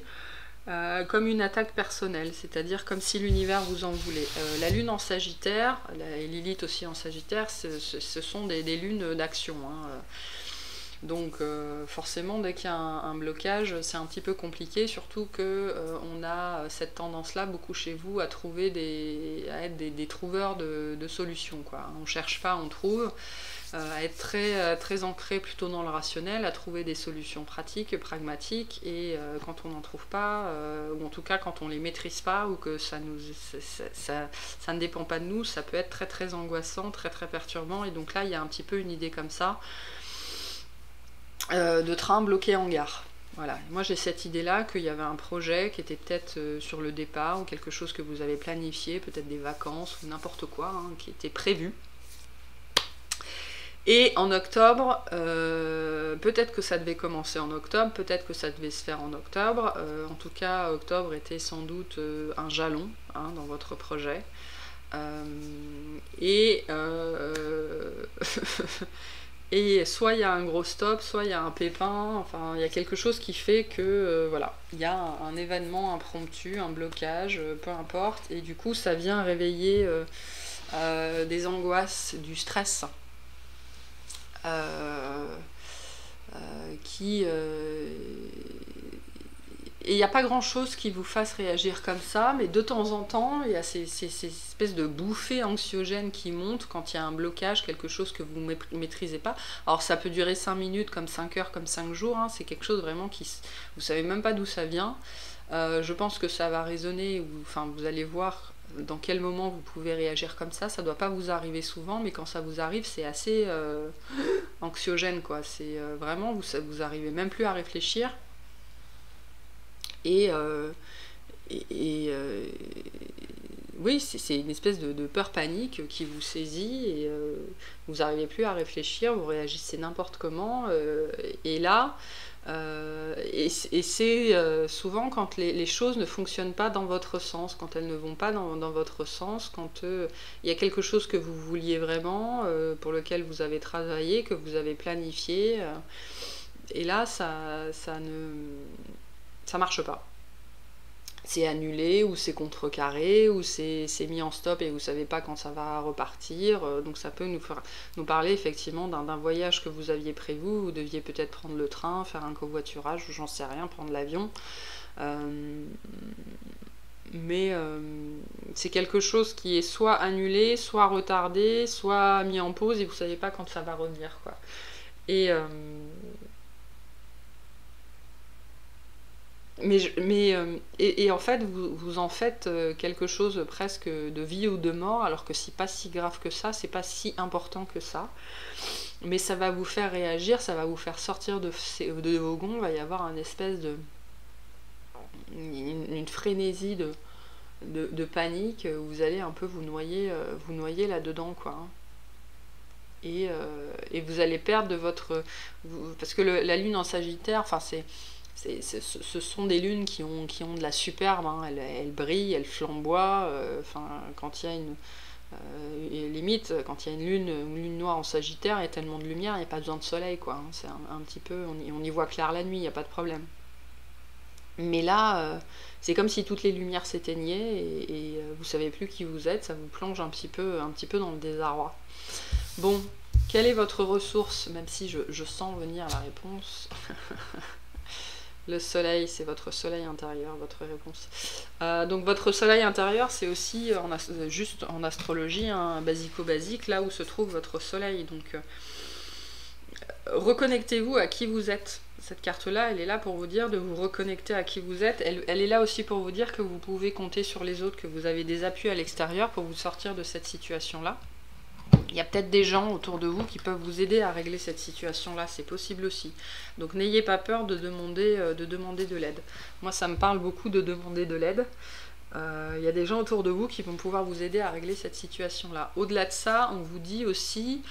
comme une attaque personnelle, c'est-à-dire comme si l'univers vous en voulait. La lune en Sagittaire, et Lilith aussi en Sagittaire, ce sont des lunes d'action, hein. Donc forcément, dès qu'il y a un blocage, c'est un petit peu compliqué, surtout que on a cette tendance-là, beaucoup chez vous, à être des trouveurs de solutions, quoi. On ne cherche pas, on trouve. À être très ancré plutôt dans le rationnel, à trouver des solutions pratiques, pragmatiques, et quand on n'en trouve pas, ou en tout cas quand on ne les maîtrise pas, ou que ça ne dépend pas de nous, ça peut être très très angoissant, très très perturbant. Et donc là, il y a un petit peu une idée comme ça, de train bloqué en gare. Voilà. Moi j'ai cette idée-là qu'il y avait un projet qui était peut-être sur le départ, ou quelque chose que vous avez planifié, peut-être des vacances, ou n'importe quoi, hein, qui était prévu. Et en octobre, peut-être que ça devait commencer en octobre, peut-être que ça devait se faire en octobre. En tout cas, octobre était sans doute un jalon, hein, dans votre projet. Et soit il y a un gros stop, soit il y a un pépin. Enfin, il y a quelque chose qui fait que voilà, il y a un événement impromptu, un blocage, peu importe. Et du coup, ça vient réveiller des angoisses, du stress. Et il n'y a pas grand chose qui vous fasse réagir comme ça, mais de temps en temps, il y a ces espèces de bouffées anxiogènes qui montent quand il y a un blocage, quelque chose que vous ne maîtrisez pas. Alors ça peut durer 5 minutes, comme 5 heures, comme 5 jours, hein. C'est quelque chose vraiment qui... Vous savez même pas d'où ça vient. Je pense que ça va résonner, ou, enfin vous allez voir dans quel moment vous pouvez réagir comme ça. Ça ne doit pas vous arriver souvent, mais quand ça vous arrive, c'est assez anxiogène, quoi. C'est vraiment, vous arrivez même plus à réfléchir. Et oui, c'est une espèce de peur panique qui vous saisit et vous n'arrivez plus à réfléchir, vous réagissez n'importe comment. Et là, et c'est souvent quand les choses ne fonctionnent pas dans votre sens, quand elles ne vont pas dans votre sens, quand il y a quelque chose que vous vouliez vraiment, pour lequel vous avez travaillé, que vous avez planifié, et là, ça marche pas. C'est annulé, ou c'est contrecarré, ou c'est mis en stop et vous savez pas quand ça va repartir. Donc ça peut nous parler effectivement d'un voyage que vous aviez prévu. Vous deviez peut-être prendre le train, faire un covoiturage, ou j'en sais rien, prendre l'avion. Mais c'est quelque chose qui est soit annulé, soit retardé, soit mis en pause et vous savez pas quand ça va revenir, quoi. Et en fait, vous en faites quelque chose presque de vie ou de mort, alors que c'est pas si grave que ça, c'est pas si important que ça. Mais ça va vous faire réagir, ça va vous faire sortir de vos gonds, il va y avoir une espèce une frénésie de panique, où vous allez un peu vous noyer là-dedans, quoi. Et vous allez perdre de votre... Parce que la lune en Sagittaire, enfin ce sont des lunes qui ont de la superbe, hein. Elles brillent, elles flamboient, quand il y a limite, quand il y a une lune noire en Sagittaire, il y a tellement de lumière, il n'y a pas besoin de soleil, quoi, hein. C'est un petit peu, on y voit clair la nuit, il n'y a pas de problème. Mais là, c'est comme si toutes les lumières s'éteignaient et vous savez plus qui vous êtes, ça vous plonge un petit peu dans le désarroi. Bon, quelle est votre ressource, même si je sens venir la réponse. Le soleil, c'est votre soleil intérieur, votre réponse. Donc votre soleil intérieur, c'est aussi, juste en astrologie, un basico-basique, là où se trouve votre soleil. Donc reconnectez-vous à qui vous êtes. Cette carte-là, elle est là pour vous dire de vous reconnecter à qui vous êtes. Elle est là aussi pour vous dire que vous pouvez compter sur les autres, que vous avez des appuis à l'extérieur pour vous sortir de cette situation-là. Il y a peut-être des gens autour de vous qui peuvent vous aider à régler cette situation-là, c'est possible aussi. Donc n'ayez pas peur de demander de l'aide. Moi, ça me parle beaucoup de demander de l'aide. Il y a des gens autour de vous qui vont pouvoir vous aider à régler cette situation-là. Au-delà de ça, on vous dit aussi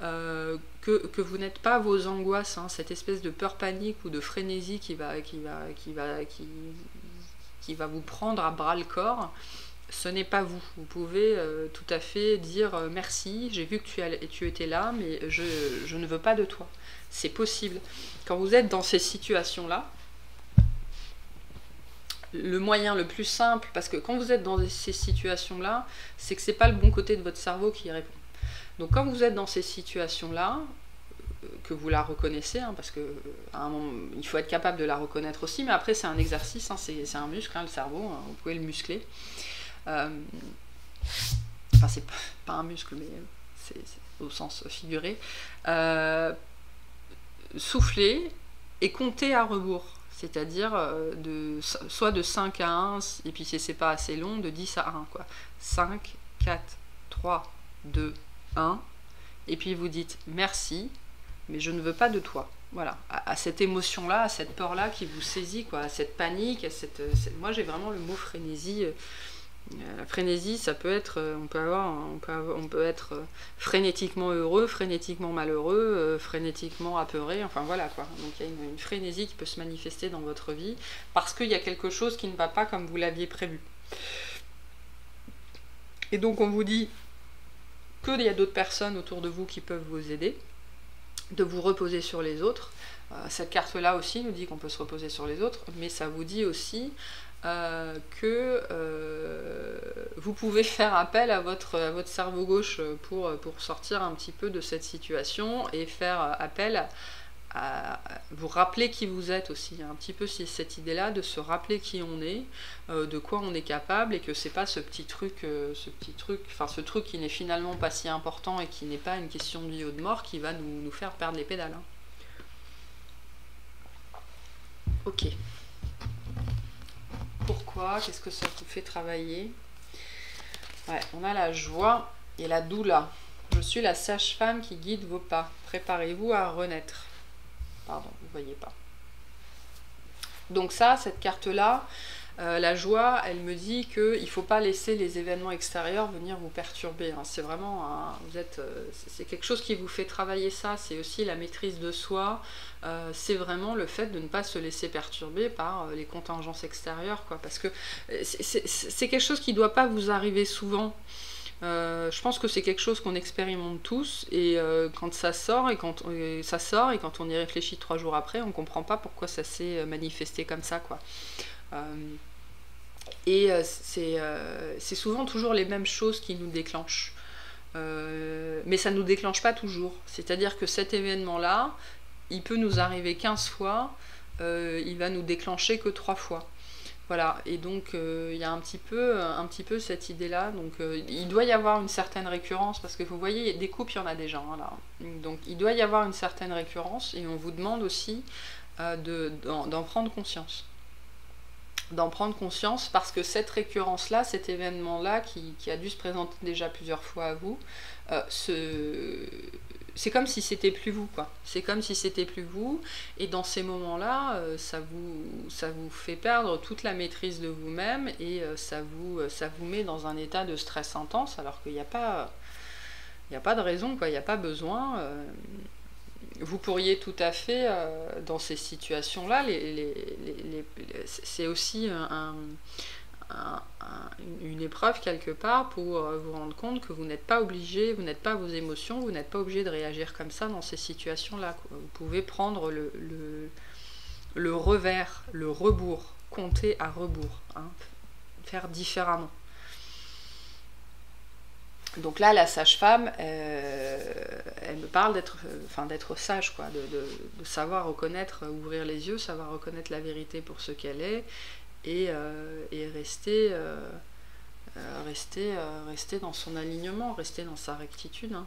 que vous n'êtes pas vos angoisses, hein, cette espèce de peur panique ou de frénésie qui va vous prendre à bras le corps. Ce n'est pas vous. Vous pouvez tout à fait dire merci, j'ai vu que tu étais là, mais je ne veux pas de toi. C'est possible. Quand vous êtes dans ces situations-là, le moyen le plus simple, parce que quand vous êtes dans ces situations-là, c'est que c'est pas le bon côté de votre cerveau qui répond. Donc quand vous êtes dans ces situations-là, que vous la reconnaissez, hein, parce que à un moment, il faut être capable de la reconnaître aussi, mais après c'est un exercice, hein, c'est un muscle, hein, le cerveau, hein, vous pouvez le muscler. Enfin c'est pas un muscle, mais c'est au sens figuré. Soufflez et comptez à rebours, c'est-à-dire soit de 5 à 1, et puis si c'est pas assez long, de 10 à 1, quoi. 5, 4, 3, 2, 1, et puis vous dites merci, mais je ne veux pas de toi. Voilà, à cette émotion-là, à cette peur-là qui vous saisit, quoi, à cette panique, moi j'ai vraiment le mot frénésie. La frénésie, ça peut être, on peut être frénétiquement heureux, frénétiquement malheureux, frénétiquement apeuré, enfin voilà, quoi. Donc il y a une frénésie qui peut se manifester dans votre vie parce qu'il y a quelque chose qui ne va pas comme vous l'aviez prévu. Et donc on vous dit qu'il y a d'autres personnes autour de vous qui peuvent vous aider, de vous reposer sur les autres. Cette carte-là aussi nous dit qu'on peut se reposer sur les autres, mais ça vous dit aussi que vous pouvez faire appel à votre cerveau gauche pour sortir un petit peu de cette situation et faire appel vous rappeler qui vous êtes aussi, un petit peu cette idée-là de se rappeler qui on est, de quoi on est capable, et que c'est pas ce truc qui n'est finalement pas si important et qui n'est pas une question de vie ou de mort qui va nous faire perdre les pédales. Hein. Ok. Pourquoi? Qu'est-ce que ça vous fait travailler? Ouais, on a la joie et la doula. Je suis la sage-femme qui guide vos pas. Préparez-vous à renaître. Pardon, vous ne voyez pas. Donc ça, cette carte-là, la joie, elle me dit qu'il ne faut pas laisser les événements extérieurs venir vous perturber. Hein. C'est vraiment, c'est quelque chose qui vous fait travailler ça. C'est aussi la maîtrise de soi. C'est vraiment le fait de ne pas se laisser perturber par les contingences extérieures, quoi. Parce que c'est quelque chose qui ne doit pas vous arriver souvent. Je pense que c'est quelque chose qu'on expérimente tous, et quand ça sort et quand on y réfléchit 3 jours après, on comprend pas pourquoi ça s'est manifesté comme ça, quoi. C'est souvent toujours les mêmes choses qui nous déclenchent, mais ça nous déclenche pas toujours. C'est-à-dire que cet événement-là, il peut nous arriver 15 fois, il va nous déclencher que 3 fois. Voilà, et donc il y a un petit peu cette idée-là. Donc il doit y avoir une certaine récurrence, parce que vous voyez, des couples, il y en a déjà, hein, là. Donc il doit y avoir une certaine récurrence, et on vous demande aussi d'en prendre conscience. D'en prendre conscience, parce que cette récurrence-là, cet événement-là, qui a dû se présenter déjà plusieurs fois à vous, c'est comme si c'était plus vous, quoi. C'est comme si c'était plus vous, et dans ces moments-là, ça vous fait perdre toute la maîtrise de vous-même, et ça vous met dans un état de stress intense, alors qu'il n'y a pas de raison, quoi. Il n'y a pas besoin. Vous pourriez tout à fait, dans ces situations-là, c'est aussi une épreuve quelque part pour vous rendre compte que vous n'êtes pas obligé, vous n'êtes pas vos émotions, vous n'êtes pas obligé de réagir comme ça dans ces situations-là. Vous pouvez prendre le revers, le rebours, compter à rebours, hein, faire différemment. Donc là, la sage-femme, elle me parle d'être sage, quoi, de savoir reconnaître, ouvrir les yeux, savoir reconnaître la vérité pour ce qu'elle est, et rester dans son alignement, rester dans sa rectitude. Hein.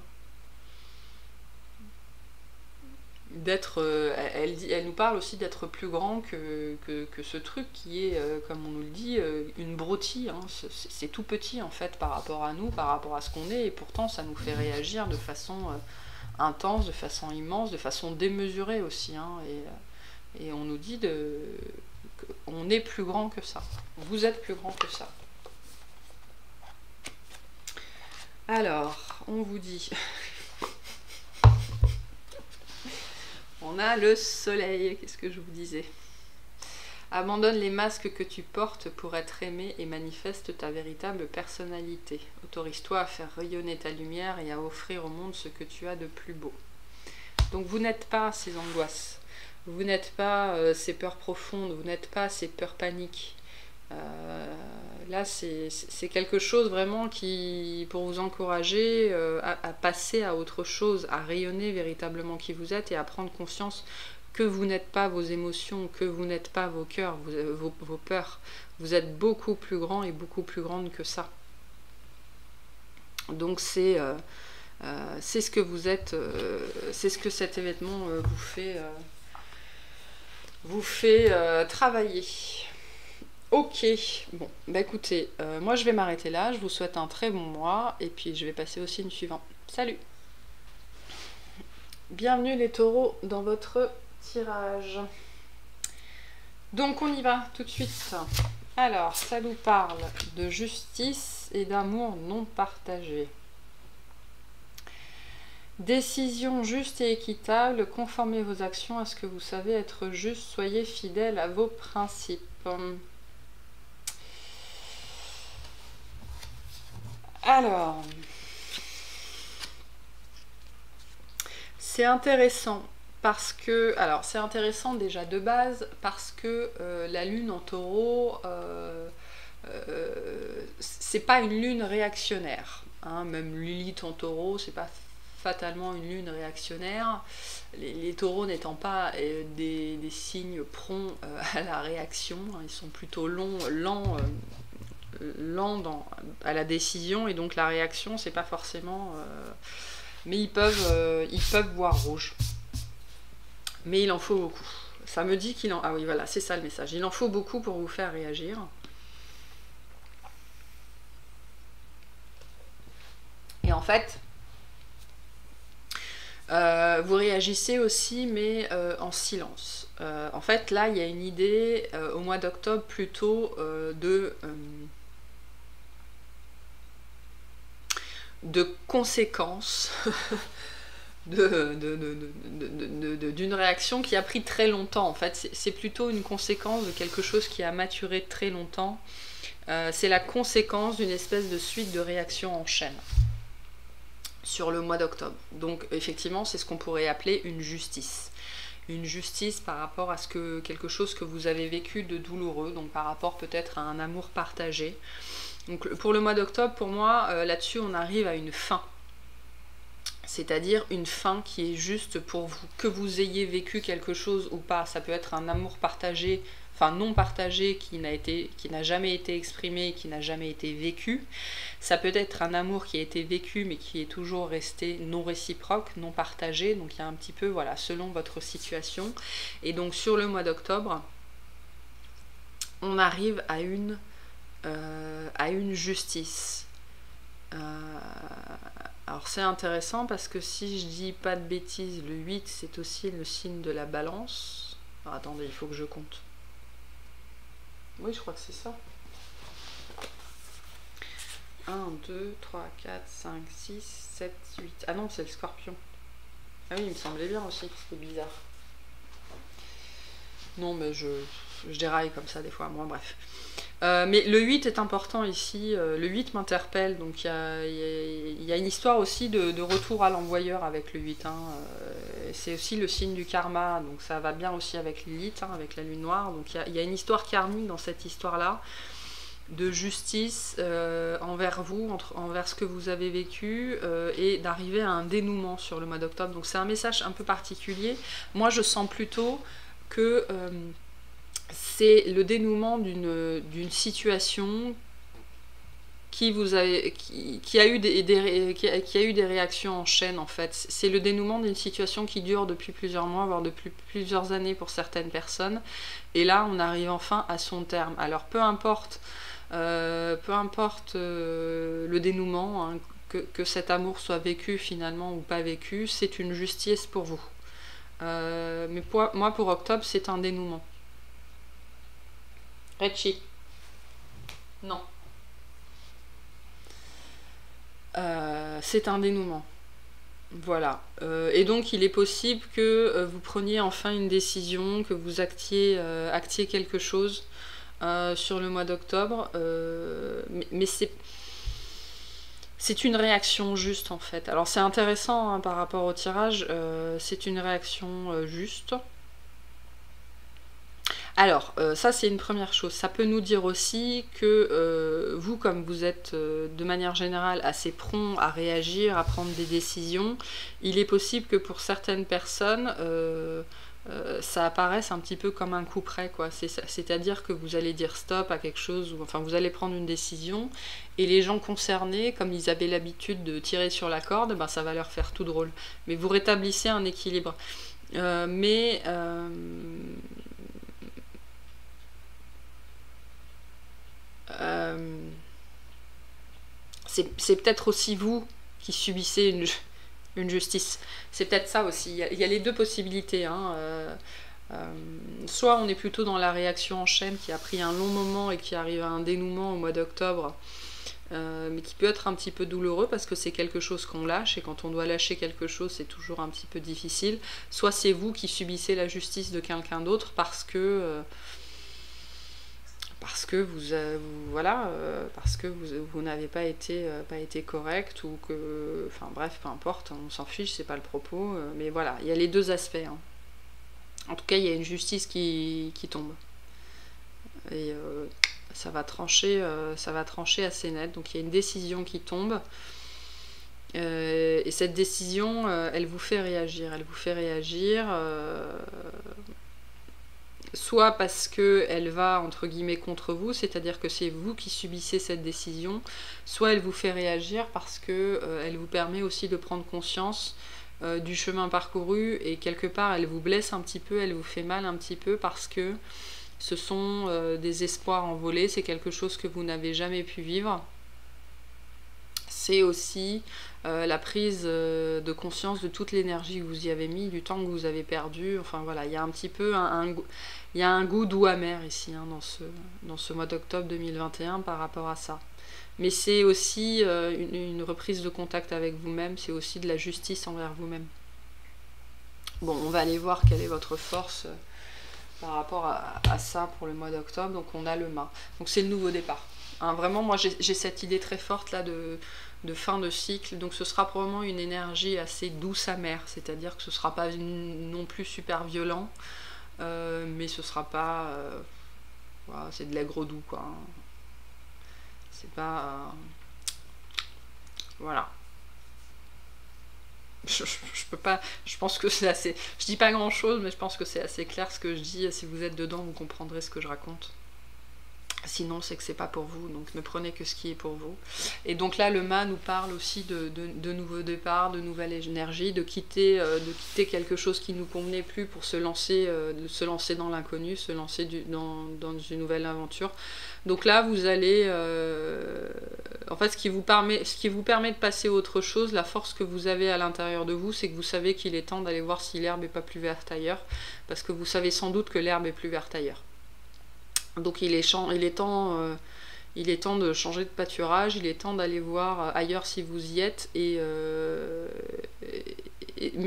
Elle nous parle aussi d'être plus grand que ce truc qui est, comme on nous le dit, une broutille. Hein. C'est tout petit en fait par rapport à nous, par rapport à ce qu'on est, et pourtant ça nous fait réagir de façon intense, de façon immense, de façon démesurée aussi. Hein. Et on nous dit qu'on est plus grand que ça. Vous êtes plus grand que ça. Alors, on vous dit... On a le soleil, qu'est-ce que je vous disais? Abandonne les masques que tu portes pour être aimé et manifeste ta véritable personnalité. Autorise-toi à faire rayonner ta lumière et à offrir au monde ce que tu as de plus beau. Donc vous n'êtes pas ces angoisses, vous n'êtes pas ces peurs profondes, vous n'êtes pas ces peurs paniques. Là, c'est quelque chose vraiment pour vous encourager à passer à autre chose, à rayonner véritablement qui vous êtes, et à prendre conscience que vous n'êtes pas vos émotions, que vous n'êtes pas vos cœurs, vos peurs. Vous êtes beaucoup plus grand et beaucoup plus grande que ça. Donc c'est ce que vous êtes, c'est ce que cet événement vous fait travailler. Ok, bon, bah écoutez, moi je vais m'arrêter là, je vous souhaite un très bon mois, et puis je vais passer au signe suivant. Salut! Bienvenue les taureaux dans votre tirage. Donc on y va tout de suite. Alors, ça nous parle de justice et d'amour non partagé. Décision juste et équitable, conformez vos actions à ce que vous savez être juste, soyez fidèles à vos principes. Alors, c'est intéressant parce que, alors c'est intéressant déjà de base parce que la lune en taureau, c'est pas une lune réactionnaire, hein, même Lilith en taureau, c'est pas fatalement une lune réactionnaire, les taureaux n'étant pas des signes prompts à la réaction, hein, ils sont plutôt lents à la décision, et donc la réaction c'est pas forcément... mais ils peuvent voir rouge. Mais il en faut beaucoup. Ça me dit qu'il en... Ah oui, voilà, c'est ça le message. Il en faut beaucoup pour vous faire réagir. Et en fait, vous réagissez aussi, mais en silence. En fait, là, il y a une idée, au mois d'octobre, plutôt de conséquences d'une réaction qui a pris très longtemps. En fait, c'est plutôt une conséquence de quelque chose qui a maturé très longtemps. C'est la conséquence d'une espèce de suite de réactions en chaîne sur le mois d'octobre. Donc effectivement, c'est ce qu'on pourrait appeler une justice. Une justice par rapport à quelque chose que vous avez vécu de douloureux, donc par rapport peut-être à un amour partagé. Donc pour le mois d'octobre, pour moi, là-dessus, on arrive à une fin. C'est-à-dire une fin qui est juste pour vous, que vous ayez vécu quelque chose ou pas. Ça peut être un amour partagé, enfin non partagé, qui n'a jamais été exprimé, qui n'a jamais été vécu. Ça peut être un amour qui a été vécu mais qui est toujours resté non réciproque, non partagé. Donc il y a un petit peu, voilà, selon votre situation. Et donc sur le mois d'octobre, on arrive à une justice. Alors c'est intéressant parce que si je dis pas de bêtises, le 8 c'est aussi le signe de la balance. Alors, attendez, il faut que je compte. Oui, je crois que c'est ça. 1, 2, 3, 4, 5, 6, 7, 8. Ah non, c'est le scorpion. Ah oui, il me semblait bien aussi, c'était bizarre. Non, mais je déraille comme ça des fois, moi, bref. Mais le 8 est important ici, le 8 m'interpelle, donc il y a une histoire aussi de retour à l'envoyeur avec le 8. Hein, c'est aussi le signe du karma, donc ça va bien aussi avec Lilith, hein, avec la lune noire. Donc il y a une histoire karmique dans cette histoire-là, de justice envers vous, envers ce que vous avez vécu, et d'arriver à un dénouement sur le mois d'octobre. Donc c'est un message un peu particulier. Moi je sens plutôt que... c'est le dénouement d'une situation qui a eu des réactions en chaîne, en fait. C'est le dénouement d'une situation qui dure depuis plusieurs mois, voire depuis plusieurs années pour certaines personnes. Et là, on arrive enfin à son terme. Alors, peu importe le dénouement, hein, que cet amour soit vécu finalement ou pas vécu, c'est une justice pour vous. Mais moi, pour octobre, c'est un dénouement. Rechi. Non. C'est un dénouement. Voilà. Et donc il est possible que vous preniez enfin une décision, que vous actiez quelque chose sur le mois d'octobre. Mais c'est une réaction juste en fait. Alors c'est intéressant hein, par rapport au tirage, c'est une réaction juste. Alors, ça c'est une première chose. Ça peut nous dire aussi que vous, comme vous êtes de manière générale assez prompt à réagir, à prendre des décisions, il est possible que pour certaines personnes, ça apparaisse un petit peu comme un coup près, quoi. C'est-à-dire que vous allez dire stop à quelque chose, ou enfin vous allez prendre une décision, et les gens concernés, comme ils avaient l'habitude de tirer sur la corde, ben, ça va leur faire tout drôle. Mais vous rétablissez un équilibre. C'est peut-être aussi vous qui subissez une justice. C'est peut-être ça aussi. Il y a les deux possibilités. Hein. Soit on est plutôt dans la réaction en chaîne qui a pris un long moment et qui arrive à un dénouement au mois d'octobre, mais qui peut être un petit peu douloureux parce que c'est quelque chose qu'on lâche, et quand on doit lâcher quelque chose, c'est toujours un petit peu difficile. Soit c'est vous qui subissez la justice de quelqu'un d'autre parce que vous n'avez pas été correct, ou que, enfin bref, peu importe, on s'en fiche, c'est pas le propos, mais voilà, il y a les deux aspects. Hein. En tout cas, il y a une justice qui tombe, et ça va trancher assez net. Donc il y a une décision qui tombe, Et cette décision, elle vous fait réagir. Elle vous fait réagir soit parce qu'elle va, entre guillemets, contre vous, c'est-à-dire que c'est vous qui subissez cette décision, soit elle vous fait réagir parce qu'elle vous permet aussi de prendre conscience du chemin parcouru, et quelque part, elle vous blesse un petit peu, elle vous fait mal un petit peu, parce que ce sont des espoirs envolés, c'est quelque chose que vous n'avez jamais pu vivre. C'est aussi la prise de conscience de toute l'énergie que vous y avez mis, du temps que vous avez perdu. Enfin voilà, il y a un petit peu il y a un goût doux amer ici, hein, dans ce mois d'octobre 2021 par rapport à ça. Mais c'est aussi une reprise de contact avec vous-même, c'est aussi de la justice envers vous-même. Bon, on va aller voir quelle est votre force par rapport à ça pour le mois d'octobre. Donc on a le mât. Donc c'est le nouveau départ. Hein, vraiment, moi j'ai cette idée très forte là de fin de cycle. Donc ce sera probablement une énergie assez douce amère. C'est-à-dire que ce ne sera pas non plus super violent. Mais ce sera pas... voilà, c'est de l'aigre doux, quoi. C'est pas... voilà. Je peux pas... Je pense que c'est assez... Je dis pas grand-chose, mais je pense que c'est assez clair ce que je dis. Si vous êtes dedans, vous comprendrez ce que je raconte. Sinon, c'est que c'est pas pour vous, donc ne prenez que ce qui est pour vous. Et donc là, le mât nous parle aussi de nouveaux départs, de nouvelles énergies, de quitter quelque chose qui ne nous convenait plus pour se lancer dans l'inconnu, se lancer dans une nouvelle aventure. Donc là, vous allez... en fait, ce qui vous permet de passer à autre chose, la force que vous avez à l'intérieur de vous, c'est que vous savez qu'il est temps d'aller voir si l'herbe n'est pas plus verte ailleurs, parce que vous savez sans doute que l'herbe est plus verte ailleurs. Donc il est temps de changer de pâturage, il est temps d'aller voir ailleurs si vous y êtes, mais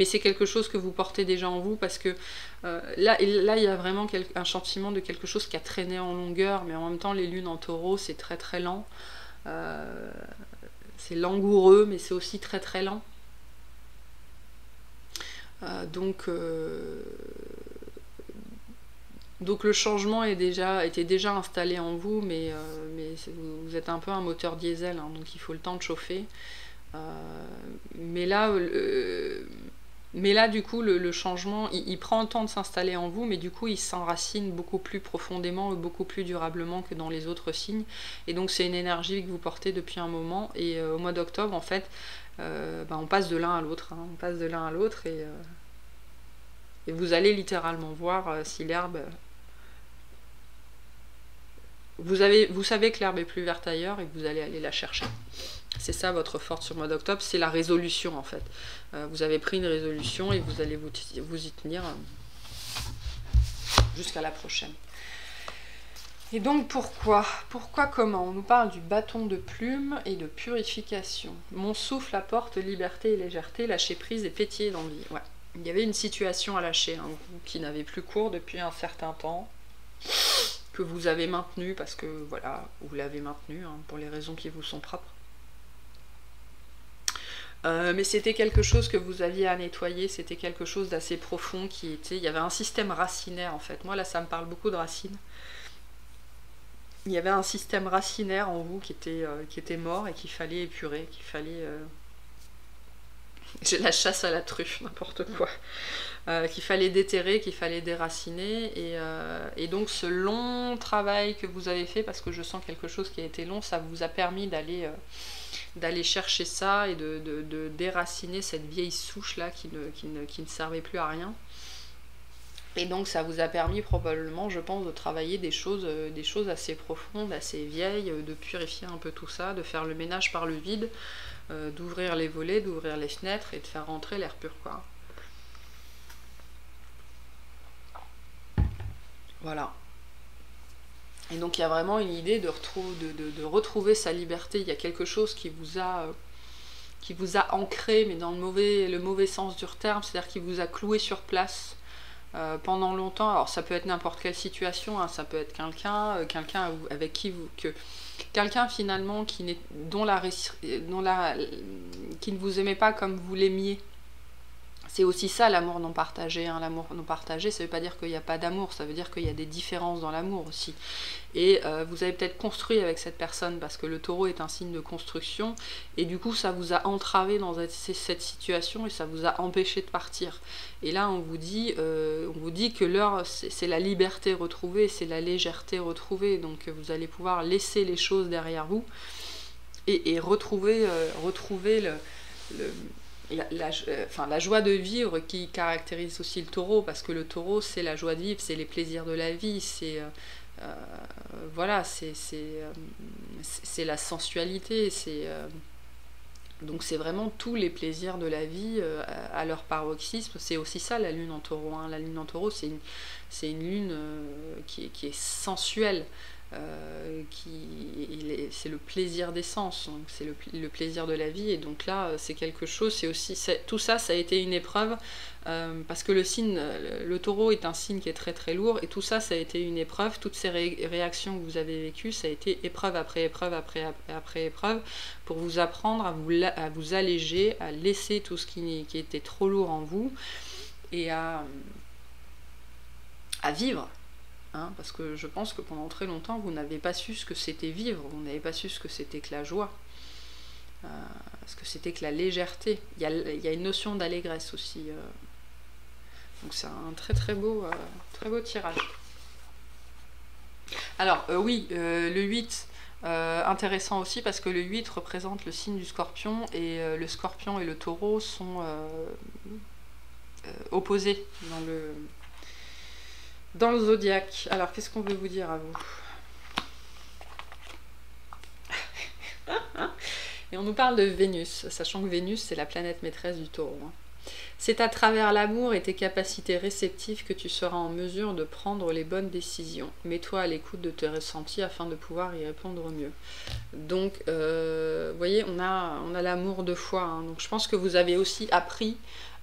c'est quelque chose que vous portez déjà en vous, parce que là il y a vraiment un sentiment de quelque chose qui a traîné en longueur, mais en même temps les lunes en taureau c'est très très lent, c'est langoureux mais c'est aussi très très lent. Donc le changement était déjà installé en vous, mais vous êtes un peu un moteur diesel, hein, donc il faut le temps de chauffer. Mais là, du coup, le changement, il prend le temps de s'installer en vous, mais du coup, il s'enracine beaucoup plus profondément et beaucoup plus durablement que dans les autres signes. Et donc c'est une énergie que vous portez depuis un moment. Et au mois d'octobre, en fait, on passe de l'un à l'autre. Hein, on passe de l'un à l'autre, et vous allez littéralement voir si l'herbe... Vous savez que l'herbe est plus verte ailleurs et que vous allez aller la chercher. C'est ça votre force sur le mois d'octobre, c'est la résolution en fait. Vous avez pris une résolution et vous allez vous y tenir jusqu'à la prochaine. Et donc pourquoi comment? On nous parle du bâton de plume et de purification. Mon souffle apporte liberté et légèreté, lâcher prise et pétiller d'envie. Ouais. Il y avait une situation à lâcher, hein, qui n'avait plus cours depuis un certain temps, que vous avez maintenu parce que voilà, vous l'avez maintenu, hein, pour les raisons qui vous sont propres. Mais c'était quelque chose que vous aviez à nettoyer, c'était quelque chose d'assez profond il y avait un système racinaire en fait. Moi là ça me parle beaucoup de racines. Il y avait un système racinaire en vous qui était mort et qu'il fallait épurer, qu'il fallait... J'ai la chasse à la truffe, n'importe quoi. Qu'il fallait déterrer, qu'il fallait déraciner, et donc ce long travail que vous avez fait, parce que je sens quelque chose qui a été long, ça vous a permis d'aller chercher ça et de déraciner cette vieille souche là qui ne servait plus à rien. Et donc ça vous a permis probablement, je pense, de travailler des choses assez profondes, assez vieilles, de purifier un peu tout ça, de faire le ménage par le vide, d'ouvrir les volets, d'ouvrir les fenêtres et de faire rentrer l'air pur, quoi. Voilà. Et donc il y a vraiment une idée de retrouver sa liberté. Il y a quelque chose qui vous a ancré, mais dans le mauvais sens du terme, c'est-à-dire qui vous a cloué sur place pendant longtemps. Alors ça peut être n'importe quelle situation, hein, ça peut être quelqu'un avec qui quelqu'un finalement qui ne vous aimait pas comme vous l'aimiez. C'est aussi ça l'amour non partagé, hein. L'amour non partagé, ça ne veut pas dire qu'il n'y a pas d'amour, ça veut dire qu'il y a des différences dans l'amour aussi. Et vous avez peut-être construit avec cette personne, parce que le taureau est un signe de construction, et du coup ça vous a entravé dans cette situation, et ça vous a empêché de partir. Et là on vous dit que l'heure, c'est la liberté retrouvée, c'est la légèreté retrouvée, donc vous allez pouvoir laisser les choses derrière vous, et retrouver la joie de vivre qui caractérise aussi le taureau, parce que le taureau c'est la joie de vivre, c'est les plaisirs de la vie, c'est voilà, c'est la sensualité, donc c'est vraiment tous les plaisirs de la vie à leur paroxysme. C'est aussi ça la lune en taureau, hein. La lune en taureau, c'est une lune qui est sensuelle. C'est le plaisir des sens, c'est le plaisir de la vie, et donc là c'est quelque chose, c'est aussi tout ça, ça a été une épreuve, parce que le taureau est un signe qui est très très lourd, et tout ça, ça a été une épreuve. Toutes ces réactions que vous avez vécues, ça a été épreuve après épreuve après épreuve, pour vous apprendre à vous alléger, à laisser tout ce qui était trop lourd en vous, et à vivre. Hein, parce que je pense que pendant très longtemps, vous n'avez pas su ce que c'était vivre, vous n'avez pas su ce que c'était que la joie, ce que c'était que la légèreté. Il y a une notion d'allégresse aussi. Donc c'est un très très beau tirage. Alors oui, le 8, intéressant aussi, parce que le 8 représente le signe du scorpion, et le scorpion et le taureau sont opposés dans le zodiaque. Alors, qu'est-ce qu'on veut vous dire à vous? Et on nous parle de Vénus, sachant que Vénus, c'est la planète maîtresse du taureau, hein. C'est à travers l'amour et tes capacités réceptives que tu seras en mesure de prendre les bonnes décisions. Mets-toi à l'écoute de tes ressentis afin de pouvoir y répondre mieux. Donc, vous voyez, on a l'amour de foi, hein. Donc, je pense que vous avez aussi appris,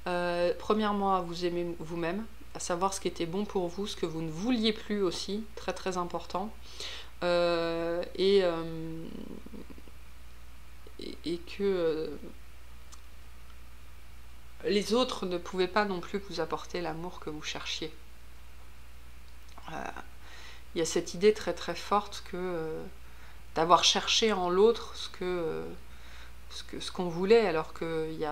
premièrement, à vous aimer vous-même, à savoir ce qui était bon pour vous, ce que vous ne vouliez plus aussi, très très important, et que les autres ne pouvaient pas non plus vous apporter l'amour que vous cherchiez. Il y a cette idée très très forte que d'avoir cherché en l'autre ce qu'on voulait, alors qu'il n'y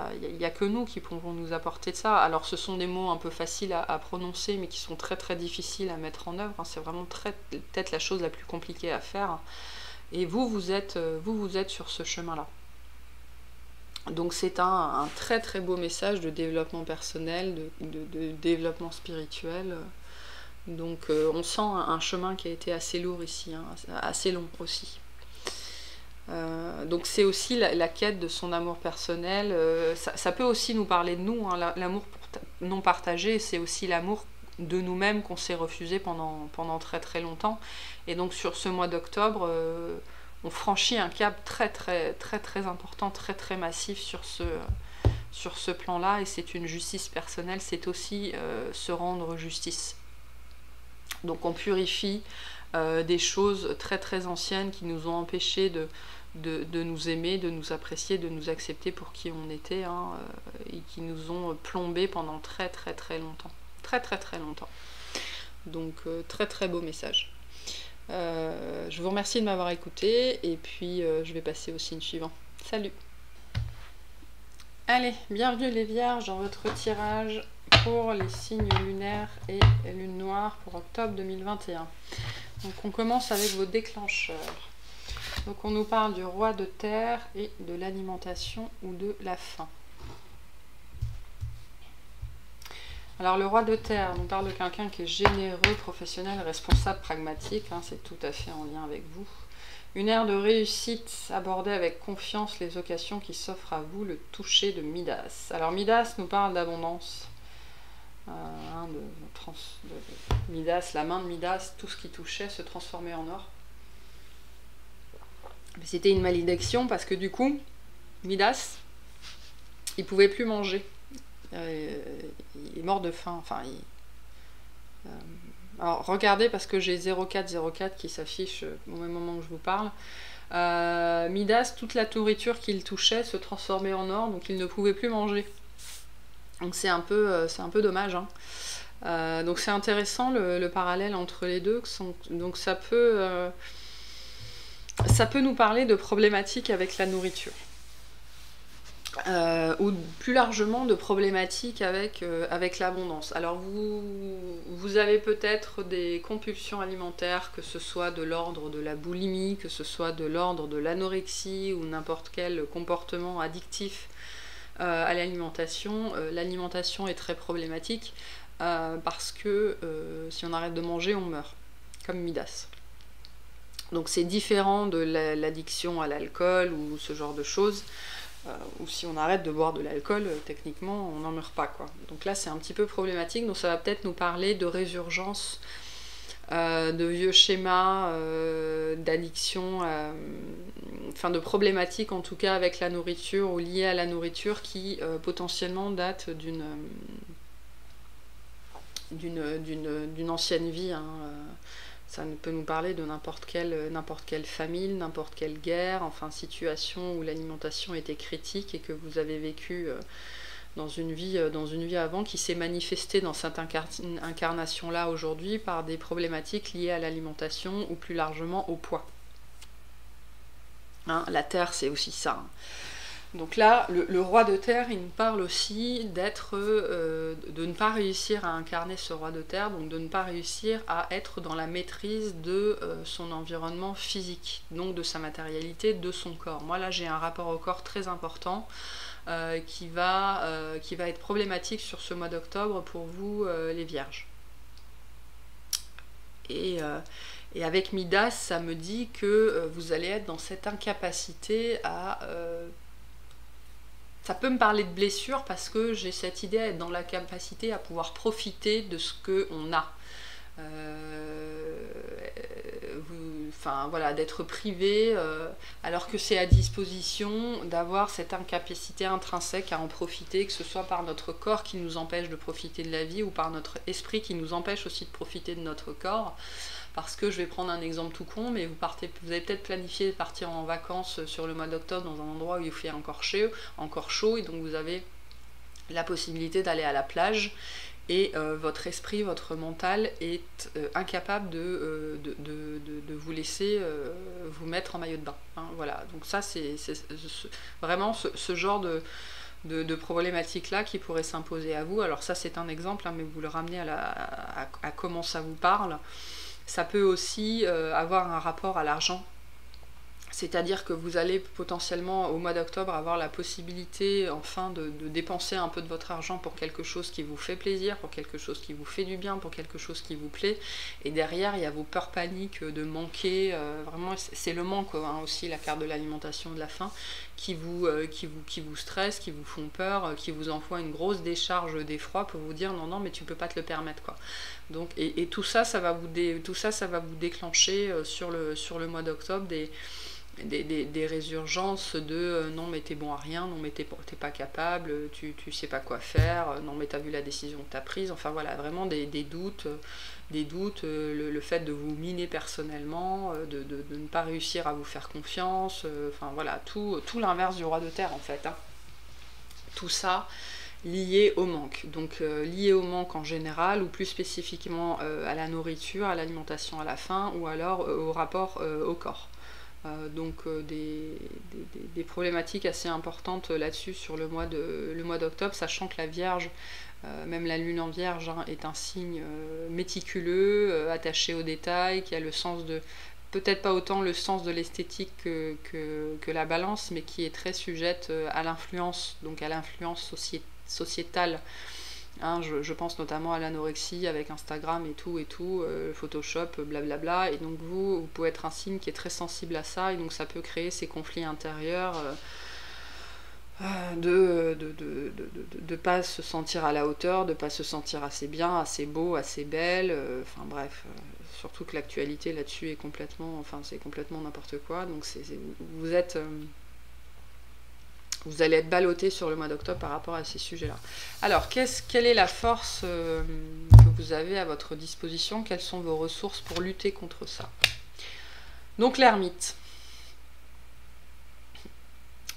a que nous qui pourrons nous apporter de ça. Alors ce sont des mots un peu faciles à prononcer, mais qui sont très très difficiles à mettre en œuvre, hein. C'est vraiment peut-être la chose la plus compliquée à faire. Et vous êtes sur ce chemin-là. Donc c'est un très très beau message de développement personnel, de développement spirituel. Donc on sent un chemin qui a été assez lourd ici, hein, assez long aussi. Donc c'est aussi la quête de son amour personnel. Ça peut aussi nous parler de nous, hein. L'amour non partagé, c'est aussi l'amour de nous-mêmes qu'on s'est refusé pendant très très longtemps. Et donc sur ce mois d'octobre, on franchit un cap très très très très important, très très massif sur ce plan-là, et c'est une justice personnelle, c'est aussi se rendre justice. Donc on purifie des choses très très anciennes qui nous ont empêchés de nous aimer, de nous apprécier, de nous accepter pour qui on était, hein, et qui nous ont plombés pendant très très très longtemps. Très très très longtemps. Donc très très beau message. Je vous remercie de m'avoir écouté, et puis je vais passer au signe suivant. Salut! Allez, bienvenue les vierges dans votre tirage pour les signes lunaires et lune noire pour octobre 2021. Donc on commence avec vos déclencheurs. Donc on nous parle du roi de terre et de l'alimentation ou de la faim. Alors le roi de terre, on parle de quelqu'un qui est généreux, professionnel, responsable, pragmatique, hein, c'est tout à fait en lien avec vous. Une ère de réussite, abordez avec confiance les occasions qui s'offrent à vous, le toucher de Midas. Alors Midas nous parle d'abondance, Midas, la main de Midas, tout ce qui touchait se transformait en or. C'était une malédiction parce que du coup, Midas, il pouvait plus manger. Il est mort de faim. Enfin, alors regardez, parce que j'ai 0404 qui s'affiche au même moment que je vous parle. Midas, toute la nourriture qu'il touchait se transformait en or, donc il ne pouvait plus manger. Donc c'est un peu dommage, hein. Donc c'est intéressant le parallèle entre les deux. Donc ça peut nous parler de problématiques avec la nourriture. Ou plus largement de problématiques avec l'abondance. Alors vous avez peut-être des compulsions alimentaires, que ce soit de l'ordre de la boulimie, que ce soit de l'ordre de l'anorexie ou n'importe quel comportement addictif à l'alimentation. L'alimentation est très problématique parce que si on arrête de manger, on meurt, comme Midas. Donc c'est différent de l'addiction à l'alcool ou ce genre de choses. Ou si on arrête de boire de l'alcool, techniquement, on n'en meurt pas, quoi. Donc là, c'est un petit peu problématique. Donc ça va peut-être nous parler de résurgence, de vieux schémas, d'addiction, enfin de problématiques en tout cas avec la nourriture ou liées à la nourriture qui potentiellement datent d'une ancienne vie, hein. Ça peut nous parler de n'importe quelle famine, n'importe quelle guerre, enfin situation où l'alimentation était critique et que vous avez vécu dans une vie avant, qui s'est manifestée dans cette incarnation-là aujourd'hui par des problématiques liées à l'alimentation ou plus largement au poids. Hein, la terre, c'est aussi ça. Hein. Donc là, le roi de terre, il nous parle aussi de ne pas réussir à incarner ce roi de terre, donc de ne pas réussir à être dans la maîtrise de son environnement physique, donc de sa matérialité, de son corps. Moi là, j'ai un rapport au corps très important qui va être problématique sur ce mois d'octobre pour vous, les vierges. Et avec Midas, ça me dit que vous allez être dans cette incapacité à... ça peut me parler de blessure parce que j'ai cette idée d'être dans la capacité à pouvoir profiter de ce qu'on a. Enfin voilà, d'être privé alors que c'est à disposition, d'avoir cette incapacité intrinsèque à en profiter, que ce soit par notre corps qui nous empêche de profiter de la vie ou par notre esprit qui nous empêche aussi de profiter de notre corps. Parce que je vais prendre un exemple tout con, mais vous avez peut-être planifié de partir en vacances sur le mois d'octobre dans un endroit où il fait encore chaud, et donc vous avez la possibilité d'aller à la plage, et votre esprit, votre mental est incapable de vous laisser vous mettre en maillot de bain. Hein, voilà, donc ça c'est vraiment ce genre de problématique-là qui pourrait s'imposer à vous. Alors ça c'est un exemple, hein, mais vous le ramenez à comment ça vous parle. Ça peut aussi avoir un rapport à l'argent, c'est-à-dire que vous allez potentiellement au mois d'octobre avoir la possibilité enfin de dépenser un peu de votre argent pour quelque chose qui vous fait plaisir, pour quelque chose qui vous fait du bien, pour quelque chose qui vous plaît, et derrière il y a vos peurs paniques de manquer, vraiment c'est le manque, hein, aussi la carte de l'alimentation, de la faim, qui vous stressent, qui vous font peur, qui vous envoient une grosse décharge d'effroi pour vous dire non mais tu peux pas te le permettre, quoi. Donc, et tout ça, ça va vous déclencher sur le mois d'octobre des résurgences de non mais t'es bon à rien, non mais t'es pas capable, tu sais pas quoi faire, non mais t'as vu la décision que t'as prise, enfin voilà, vraiment des doutes, le fait de vous miner personnellement, de ne pas réussir à vous faire confiance, enfin voilà, tout l'inverse du roi de terre en fait, hein. Tout ça lié au manque, donc lié au manque en général, ou plus spécifiquement à la nourriture, à l'alimentation, à la faim, ou alors au rapport au corps. Donc des problématiques assez importantes là-dessus sur le mois d'octobre, sachant que la Vierge, même la Lune en Vierge, hein, est un signe méticuleux, attaché aux détails, qui a le sens de... peut-être pas autant le sens de l'esthétique que la Balance, mais qui est très sujette à l'influence, donc à l'influence sociétale. Hein, je pense notamment à l'anorexie avec Instagram et tout, Photoshop, blablabla, et donc vous pouvez être un signe qui est très sensible à ça, et donc ça peut créer ces conflits intérieurs de pas se sentir à la hauteur, de pas se sentir assez bien, assez beau, assez belle, enfin bref, surtout que l'actualité là-dessus est complètement, enfin c'est complètement n'importe quoi, donc vous allez être ballotté sur le mois d'octobre par rapport à ces sujets-là. Alors, quelle est la force que vous avez à votre disposition? Quelles sont vos ressources pour lutter contre ça? Donc, l'ermite.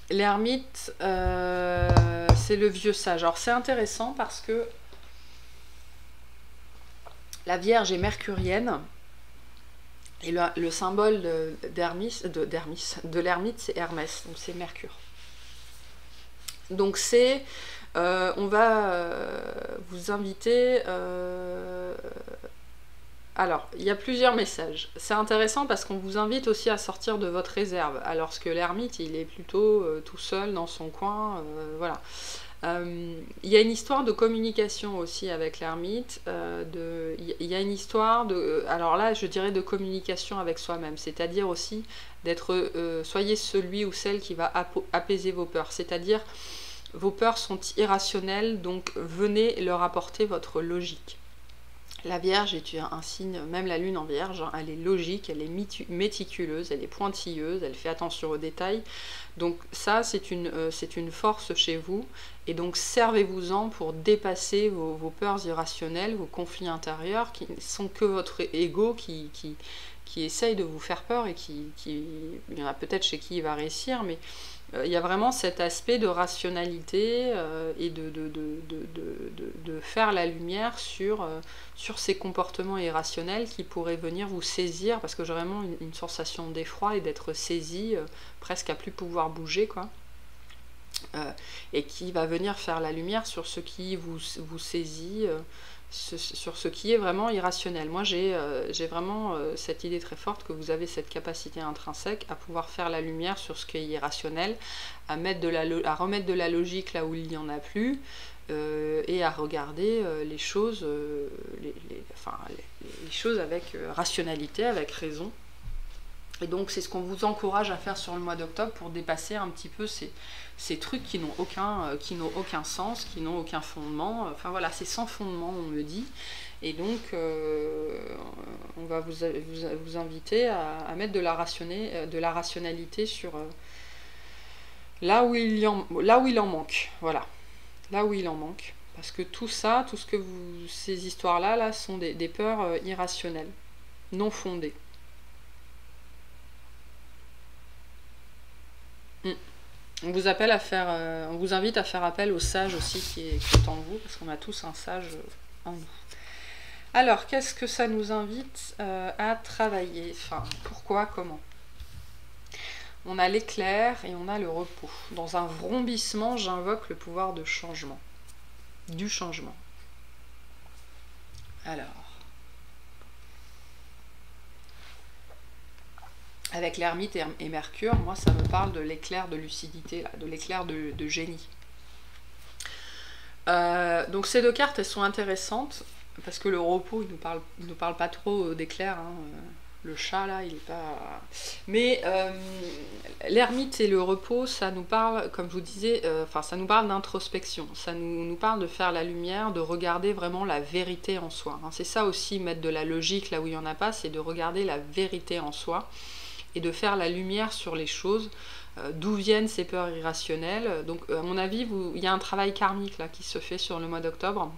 L'ermite, c'est le vieux sage. Alors c'est intéressant parce que la Vierge est mercurienne et le symbole de l'ermite, c'est Hermès, donc c'est Mercure. Donc c'est, on va vous inviter. Alors, il y a plusieurs messages. C'est intéressant parce qu'on vous invite aussi à sortir de votre réserve, alors que l'ermite, il est plutôt tout seul dans son coin, voilà. Il y a une histoire de communication aussi avec l'ermite. Il y a une histoire de, alors là, je dirais de communication avec soi-même, c'est-à-dire aussi d'être, soyez celui ou celle qui va apaiser vos peurs, c'est-à-dire vos peurs sont irrationnelles, donc venez leur apporter votre logique. La Vierge est un signe, même la Lune en Vierge, hein, elle est logique, elle est méticuleuse, elle est pointilleuse, elle fait attention aux détails. Donc ça, c'est une force chez vous. Et donc servez-vous-en pour dépasser vos peurs irrationnelles, vos conflits intérieurs, qui ne sont que votre ego qui essaye de vous faire peur et il y en a peut-être chez qui il va réussir, mais il y a vraiment cet aspect de rationalité et de faire la lumière sur ces comportements irrationnels qui pourraient venir vous saisir, parce que j'ai vraiment une sensation d'effroi et d'être saisi, presque à plus pouvoir bouger, quoi. Et qui va venir faire la lumière sur ce qui vous saisit, sur ce qui est vraiment irrationnel. Moi, j'ai vraiment cette idée très forte que vous avez cette capacité intrinsèque à pouvoir faire la lumière sur ce qui est irrationnel, à remettre de la logique là où il n'y en a plus, et à regarder les choses, les choses avec rationalité, avec raison. Et donc c'est ce qu'on vous encourage à faire sur le mois d'octobre pour dépasser un petit peu ces trucs qui n'ont aucun sens, qui n'ont aucun fondement. Enfin voilà, c'est sans fondement, on me dit. Et donc on va vous inviter à mettre de la rationalité sur là où il en manque. Voilà, là où il en manque. Parce que tout ça, ces histoires-là sont des peurs irrationnelles, non fondées. On vous invite à faire appel au sage aussi qui est en vous, parce qu'on a tous un sage en nous. Alors, qu'est-ce que ça nous invite à travailler? Enfin, pourquoi, comment? On a l'éclair et on a le repos. Dans un vrombissement, j'invoque le pouvoir de changement, du changement. Alors, avec l'ermite et Mercure, moi ça me parle de l'éclair de lucidité, là, de l'éclair de génie. Donc ces deux cartes, elles sont intéressantes, parce que le repos, il nous parle pas trop d'éclair, hein. Le chat là, il est pas... Mais l'ermite et le repos, ça nous parle, comme je vous disais, ça nous parle d'introspection, ça nous parle de faire la lumière, de regarder vraiment la vérité en soi, hein. C'est ça aussi, mettre de la logique là où il n'y en a pas, c'est de regarder la vérité en soi, et de faire la lumière sur les choses, d'où viennent ces peurs irrationnelles. Donc à mon avis, il y a un travail karmique là qui se fait sur le mois d'octobre.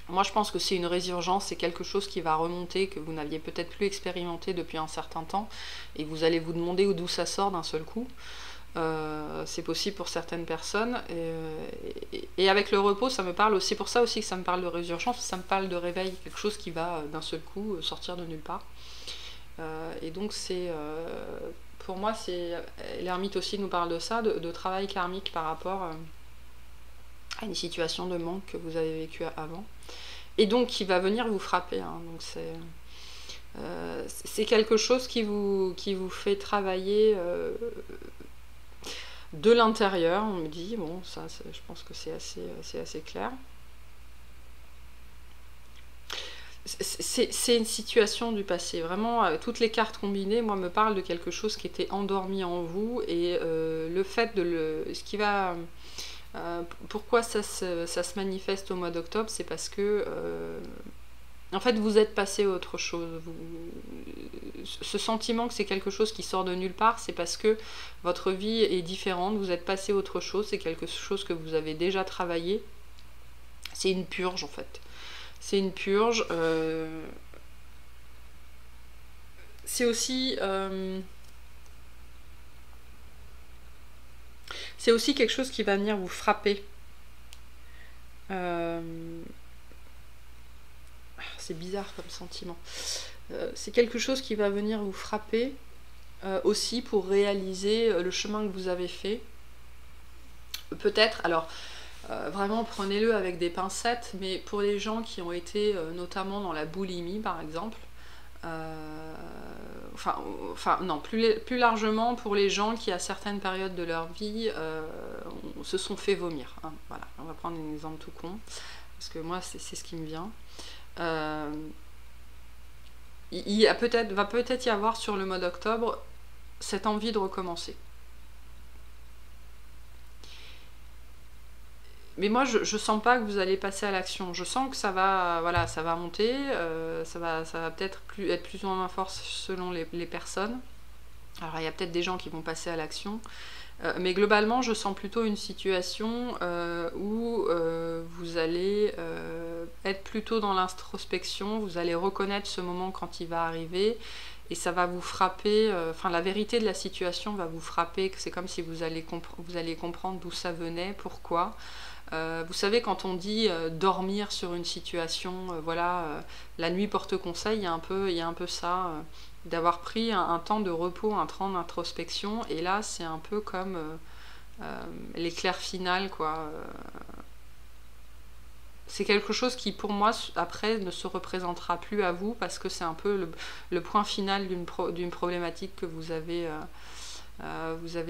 Moi je pense que c'est une résurgence, c'est quelque chose qui va remonter, que vous n'aviez peut-être plus expérimenté depuis un certain temps, et vous allez vous demander d'où ça sort d'un seul coup. C'est possible pour certaines personnes, et avec le repos ça me parle aussi, pour ça aussi que ça me parle de résurgence, ça me parle de réveil, quelque chose qui va d'un seul coup sortir de nulle part. Et donc c'est pour moi, l'ermite aussi nous parle de ça, de travail karmique par rapport à une situation de manque que vous avez vécue avant, et donc qui va venir vous frapper, hein. Donc c'est quelque chose qui vous fait travailler de l'intérieur, on me dit. Bon, ça je pense que c'est assez clair. C'est une situation du passé, vraiment. Toutes les cartes combinées, moi, me parlent de quelque chose qui était endormi en vous, et le fait de ce qui va... pourquoi ça se manifeste au mois d'octobre, c'est parce que en fait vous êtes passé à autre chose. Ce sentiment que c'est quelque chose qui sort de nulle part, c'est parce que votre vie est différente, vous êtes passé à autre chose, c'est quelque chose que vous avez déjà travaillé. C'est une purge en fait. C'est une purge. C'est aussi quelque chose qui va venir vous frapper C'est bizarre comme sentiment. C'est quelque chose qui va venir vous frapper aussi pour réaliser le chemin que vous avez fait. Peut-être, alors vraiment prenez-le avec des pincettes, mais pour les gens qui ont été notamment dans la boulimie par exemple, non, plus largement pour les gens qui à certaines périodes de leur vie se sont fait vomir. Hein, voilà, on va prendre un exemple tout con, parce que moi c'est ce qui me vient. Va peut-être y avoir sur le mois d'octobre cette envie de recommencer. Mais moi, je sens pas que vous allez passer à l'action. Je sens que ça va, voilà, ça va monter, ça va peut-être être plus ou moins fort selon les personnes. Alors, il y a peut-être des gens qui vont passer à l'action. Mais globalement, je sens plutôt une situation où vous allez être plutôt dans l'introspection, vous allez reconnaître ce moment quand il va arriver, et ça va vous frapper, la vérité de la situation va vous frapper, que c'est comme si vous allez comprendre d'où ça venait, pourquoi. Vous savez, quand on dit dormir sur une situation, la nuit porte conseil, il y a un peu ça, d'avoir pris un temps de repos, un temps d'introspection, et là c'est un peu comme l'éclair final, quoi. C'est quelque chose qui pour moi après ne se représentera plus à vous, parce que c'est un peu le point final d'une problématique que vous avez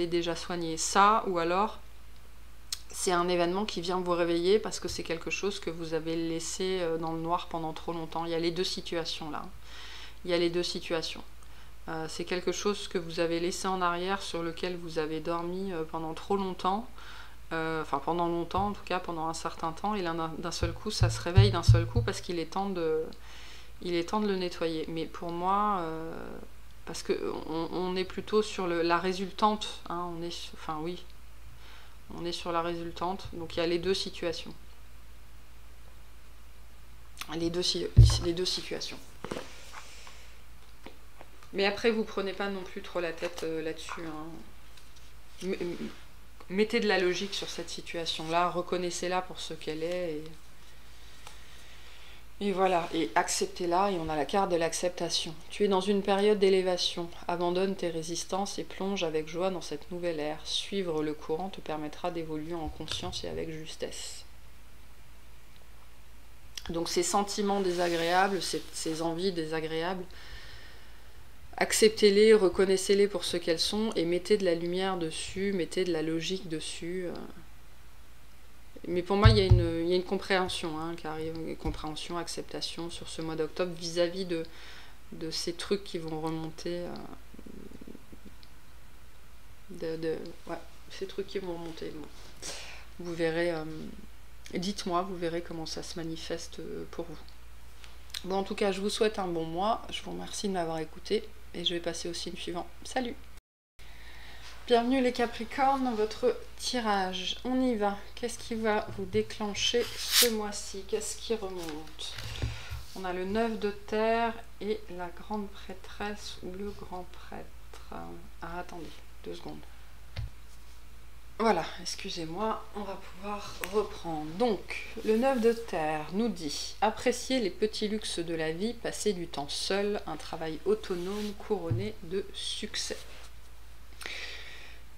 déjà soignée. Ça, ou alors c'est un événement qui vient vous réveiller parce que c'est quelque chose que vous avez laissé dans le noir pendant trop longtemps. Il y a les deux situations là. Il y a les deux situations. C'est quelque chose que vous avez laissé en arrière, sur lequel vous avez dormi pendant trop longtemps. Pendant longtemps, en tout cas pendant un certain temps. Et là, d'un seul coup, ça se réveille d'un seul coup parce qu'il est temps de le nettoyer. Mais pour moi, parce qu'on est plutôt sur la résultante. Hein, on est sur la résultante, donc il y a les deux situations. Les deux situations. Mais après, vous prenez pas non plus trop la tête là-dessus. Hein. Mettez de la logique sur cette situation-là, reconnaissez-la pour ce qu'elle est. Et voilà, et acceptez-la, et on a la carte de l'acceptation. Tu es dans une période d'élévation. Abandonne tes résistances et plonge avec joie dans cette nouvelle ère. Suivre le courant te permettra d'évoluer en conscience et avec justesse. Donc ces sentiments désagréables, ces envies désagréables, acceptez-les, reconnaissez-les pour ce qu'elles sont, et mettez de la lumière dessus, mettez de la logique dessus. Mais pour moi, il y a une compréhension qui arrive, une compréhension, acceptation sur ce mois d'octobre vis-à-vis de ces trucs qui vont remonter. Ces trucs qui vont remonter. Bon. Vous verrez, dites-moi, vous verrez comment ça se manifeste pour vous. Bon, en tout cas, je vous souhaite un bon mois. Je vous remercie de m'avoir écouté et je vais passer au signe suivant. Salut! Bienvenue les Capricornes dans votre tirage. On y va. Qu'est-ce qui va vous déclencher ce mois-ci? Qu'est-ce qui remonte? On a le 9 de terre et la grande prêtresse ou le grand prêtre. Ah, attendez, 2 secondes. Voilà, excusez-moi, on va pouvoir reprendre. Donc, le 9 de terre nous dit: apprécier les petits luxes de la vie, passer du temps seul, un travail autonome couronné de succès.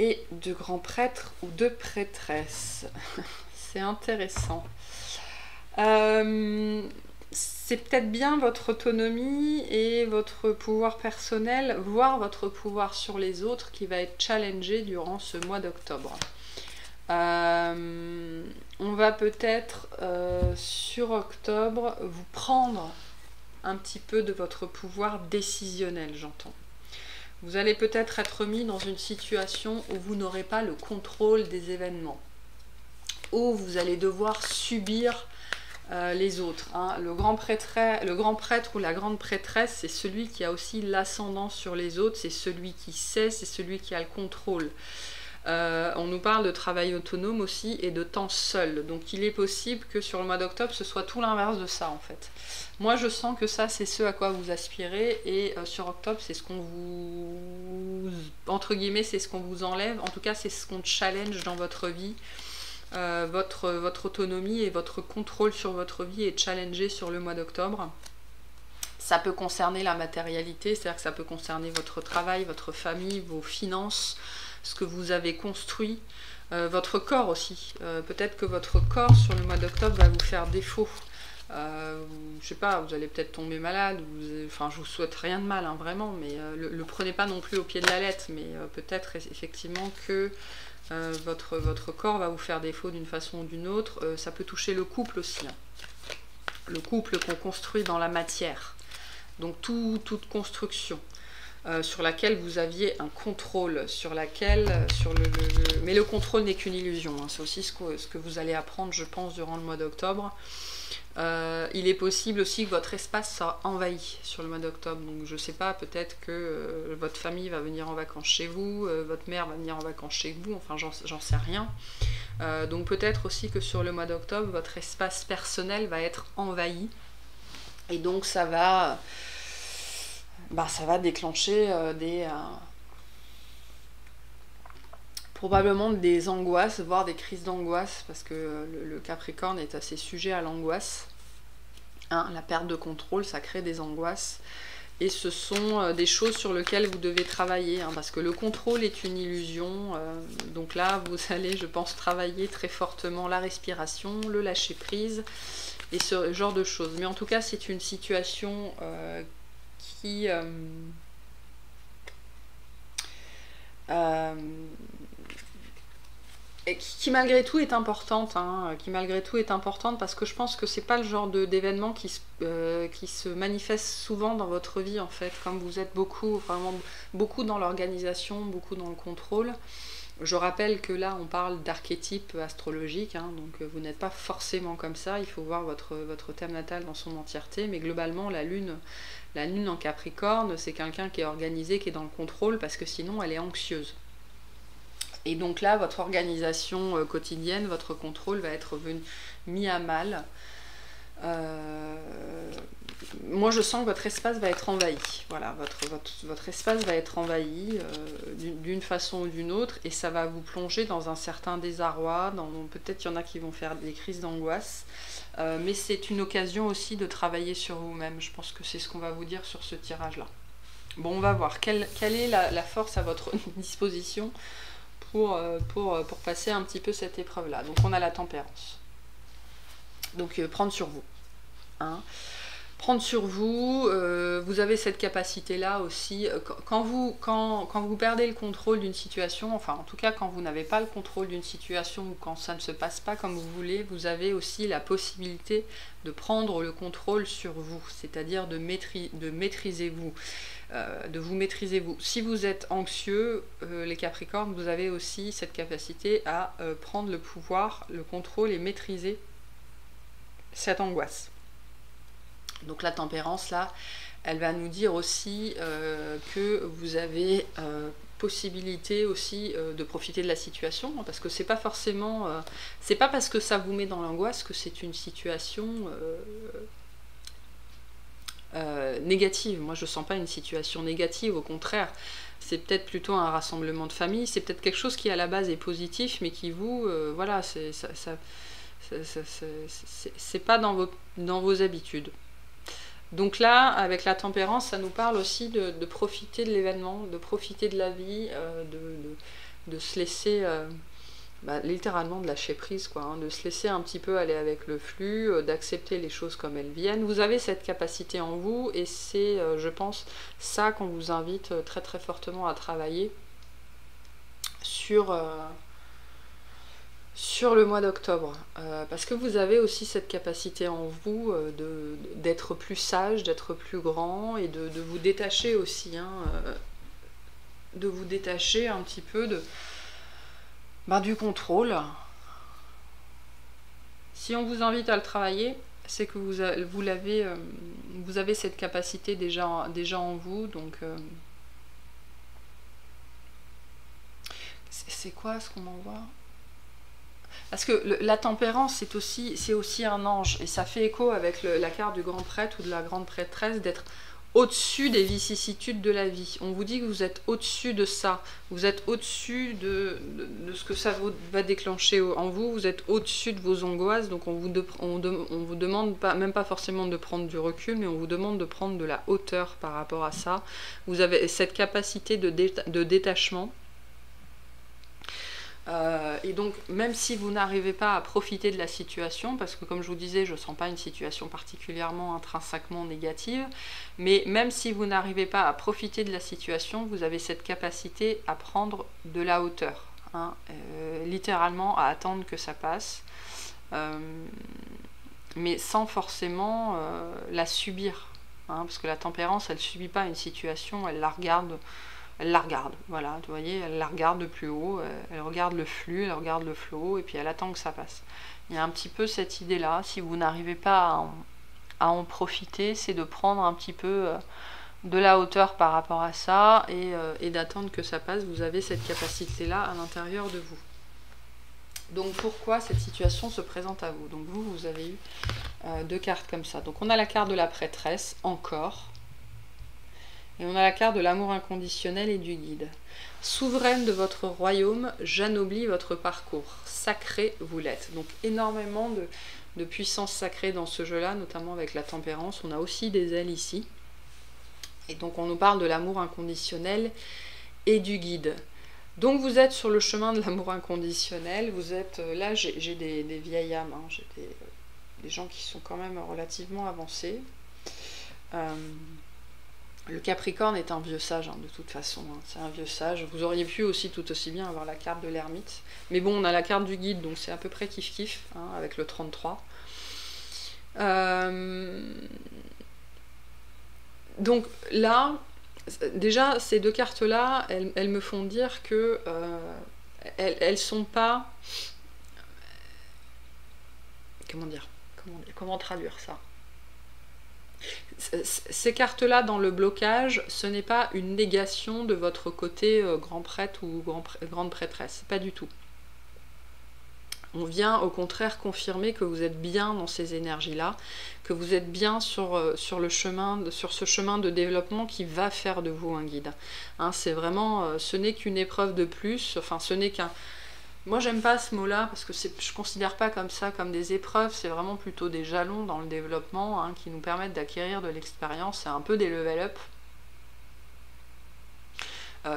Et de grand prêtre ou de prêtresse. C'est intéressant. C'est peut-être bien votre autonomie et votre pouvoir personnel, voire votre pouvoir sur les autres, qui va être challengé durant ce mois d'octobre. On va peut-être, sur octobre, vous prendre un petit peu de votre pouvoir décisionnel, j'entends. Vous allez peut-être être mis dans une situation où vous n'aurez pas le contrôle des événements, où vous allez devoir subir les autres. Hein. Le grand prêtre ou la grande prêtresse, c'est celui qui a aussi l'ascendant sur les autres, c'est celui qui sait, c'est celui qui a le contrôle. On nous parle de travail autonome aussi et de temps seul. Donc il est possible que sur le mois d'octobre, ce soit tout l'inverse de ça en fait. Moi je sens que ça c'est ce à quoi vous aspirez, et sur octobre c'est ce qu'on vous... entre guillemets c'est ce qu'on vous enlève. En tout cas c'est ce qu'on challenge dans votre vie. votre autonomie et votre contrôle sur votre vie est challengé sur le mois d'octobre. Ça peut concerner la matérialité, c'est-à-dire que ça peut concerner votre travail, votre famille, vos finances, ce que vous avez construit, votre corps aussi. Peut-être que votre corps sur le mois d'octobre va vous faire défaut. Je sais pas, vous allez peut-être tomber malade, enfin je vous souhaite rien de mal, hein, vraiment, mais le prenez pas non plus au pied de la lettre, mais peut-être effectivement que votre corps va vous faire défaut d'une façon ou d'une autre. Ça peut toucher le couple aussi, hein. Le couple qu'on construit dans la matière, donc toute construction sur laquelle vous aviez un contrôle, mais le contrôle n'est qu'une illusion, hein. C'est aussi ce que vous allez apprendre, je pense, durant le mois d'octobre. Il est possible aussi que votre espace soit envahi sur le mois d'octobre. Donc je sais pas, peut-être que votre famille va venir en vacances chez vous, votre mère va venir en vacances chez vous, enfin j'en sais rien. Donc peut-être aussi que sur le mois d'octobre, votre espace personnel va être envahi. Et donc ça va déclencher probablement des angoisses, voire des crises d'angoisse, parce que le Capricorne est assez sujet à l'angoisse. Hein, la perte de contrôle, ça crée des angoisses. Et ce sont des choses sur lesquelles vous devez travailler, hein, parce que le contrôle est une illusion. Donc là, vous allez, je pense, travailler très fortement la respiration, le lâcher-prise, et ce genre de choses. Mais en tout cas, c'est une situation qui malgré tout est importante, hein, parce que je pense que c'est pas le genre d'événement qui se manifeste souvent dans votre vie, en fait, comme vous êtes vraiment beaucoup dans l'organisation, beaucoup dans le contrôle. Je rappelle que là on parle d'archétype astrologique, hein, donc vous n'êtes pas forcément comme ça, il faut voir votre thème natal dans son entièreté, mais globalement la lune en Capricorne, c'est quelqu'un qui est organisé, qui est dans le contrôle, parce que sinon elle est anxieuse. Et donc là, votre organisation quotidienne, votre contrôle va être mis à mal. Moi, je sens que votre espace va être envahi. Voilà, votre espace va être envahi d'une façon ou d'une autre, et ça va vous plonger dans un certain désarroi. Peut-être il y en a qui vont faire des crises d'angoisse, mais c'est une occasion aussi de travailler sur vous-même. Je pense que c'est ce qu'on va vous dire sur ce tirage-là. Bon, on va voir quelle est la force à votre disposition pour passer un petit peu cette épreuve-là. Donc on a la tempérance. Donc prendre sur vous. Hein. Prendre sur vous, vous avez cette capacité-là aussi. Quand vous perdez le contrôle d'une situation, enfin en tout cas quand vous n'avez pas le contrôle d'une situation ou quand ça ne se passe pas comme vous voulez, vous avez aussi la possibilité de prendre le contrôle sur vous, c'est-à-dire de maîtriser vous. De vous maîtriser vous. Si vous êtes anxieux, les Capricornes, vous avez aussi cette capacité à prendre le pouvoir, le contrôle et maîtriser cette angoisse. Donc la tempérance, là, elle va nous dire aussi que vous avez possibilité aussi de profiter de la situation, parce que c'est pas forcément... c'est pas parce que ça vous met dans l'angoisse que c'est une situation... négative. Moi je sens pas une situation négative, au contraire, c'est peut-être plutôt un rassemblement de famille, c'est peut-être quelque chose qui à la base est positif, mais qui vous, voilà, c'est pas dans vos habitudes. Donc là, avec la tempérance, ça nous parle aussi de profiter de l'événement, de profiter de la vie, de se laisser... littéralement de lâcher prise, quoi, hein, de se laisser un petit peu aller avec le flux, d'accepter les choses comme elles viennent. Vous avez cette capacité en vous, et c'est, je pense, ça qu'on vous invite très très fortement à travailler sur le mois d'octobre, parce que vous avez aussi cette capacité en vous d'être plus sage, d'être plus grand, et de vous détacher aussi, hein, de vous détacher un petit peu du contrôle. Si on vous invite à le travailler, c'est que vous avez cette capacité déjà en vous. Donc c'est quoi ce qu'on envoie? Parce que la tempérance, c'est aussi un ange, et ça fait écho avec la carte du grand prêtre ou de la grande prêtresse, d'être au-dessus des vicissitudes de la vie. On vous dit que vous êtes au-dessus de ça. Vous êtes au-dessus de ce que ça va déclencher en vous. Vous êtes au-dessus de vos angoisses. Donc on vous demande pas, même pas forcément de prendre du recul, mais on vous demande de prendre de la hauteur par rapport à ça. Vous avez cette capacité de détachement. Et donc, même si vous n'arrivez pas à profiter de la situation, parce que comme je vous disais, je ne sens pas une situation particulièrement intrinsèquement négative, mais même si vous n'arrivez pas à profiter de la situation, vous avez cette capacité à prendre de la hauteur, hein, littéralement à attendre que ça passe, mais sans forcément la subir, hein, parce que la tempérance, elle ne subit pas une situation, elle la regarde. Elle la regarde, voilà, vous voyez, elle la regarde de plus haut, elle regarde le flux, elle regarde le flot, et puis elle attend que ça passe. Il y a un petit peu cette idée-là, si vous n'arrivez pas à en profiter, c'est de prendre un petit peu de la hauteur par rapport à ça, et d'attendre que ça passe. Vous avez cette capacité-là à l'intérieur de vous. Donc pourquoi cette situation se présente à vous? Donc vous avez eu deux cartes comme ça. Donc on a la carte de la prêtresse, encore. Et on a la carte de l'amour inconditionnel et du guide. Souveraine de votre royaume, j'anoblis votre parcours. Sacré, vous l'êtes. Donc énormément de puissance sacrée dans ce jeu-là, notamment avec la tempérance. On a aussi des ailes ici. Et donc on nous parle de l'amour inconditionnel et du guide. Donc vous êtes sur le chemin de l'amour inconditionnel. Vous êtes là, j'ai des vieilles âmes, hein. J'ai des gens qui sont quand même relativement avancés. Le Capricorne est un vieux sage, hein, de toute façon, hein. C'est un vieux sage. Vous auriez pu aussi tout aussi bien avoir la carte de l'ermite. Mais bon, on a la carte du guide, donc c'est à peu près kiff-kiff, hein, avec le 33. Donc là, déjà, ces deux cartes-là, elles me font dire que elles sont pas... Comment traduire ça? Ces cartes-là dans le blocage, ce n'est pas une négation de votre côté grand prêtre ou grande prêtresse, pas du tout. On vient au contraire confirmer que vous êtes bien dans ces énergies-là, que vous êtes bien sur ce chemin de développement qui va faire de vous un guide. Hein, c'est vraiment, ce n'est qu'une épreuve de plus, enfin ce n'est qu'un... Moi, j'aime pas ce mot-là parce que je considère pas comme ça comme des épreuves, c'est vraiment plutôt des jalons dans le développement, hein, qui nous permettent d'acquérir de l'expérience, c'est un peu des level up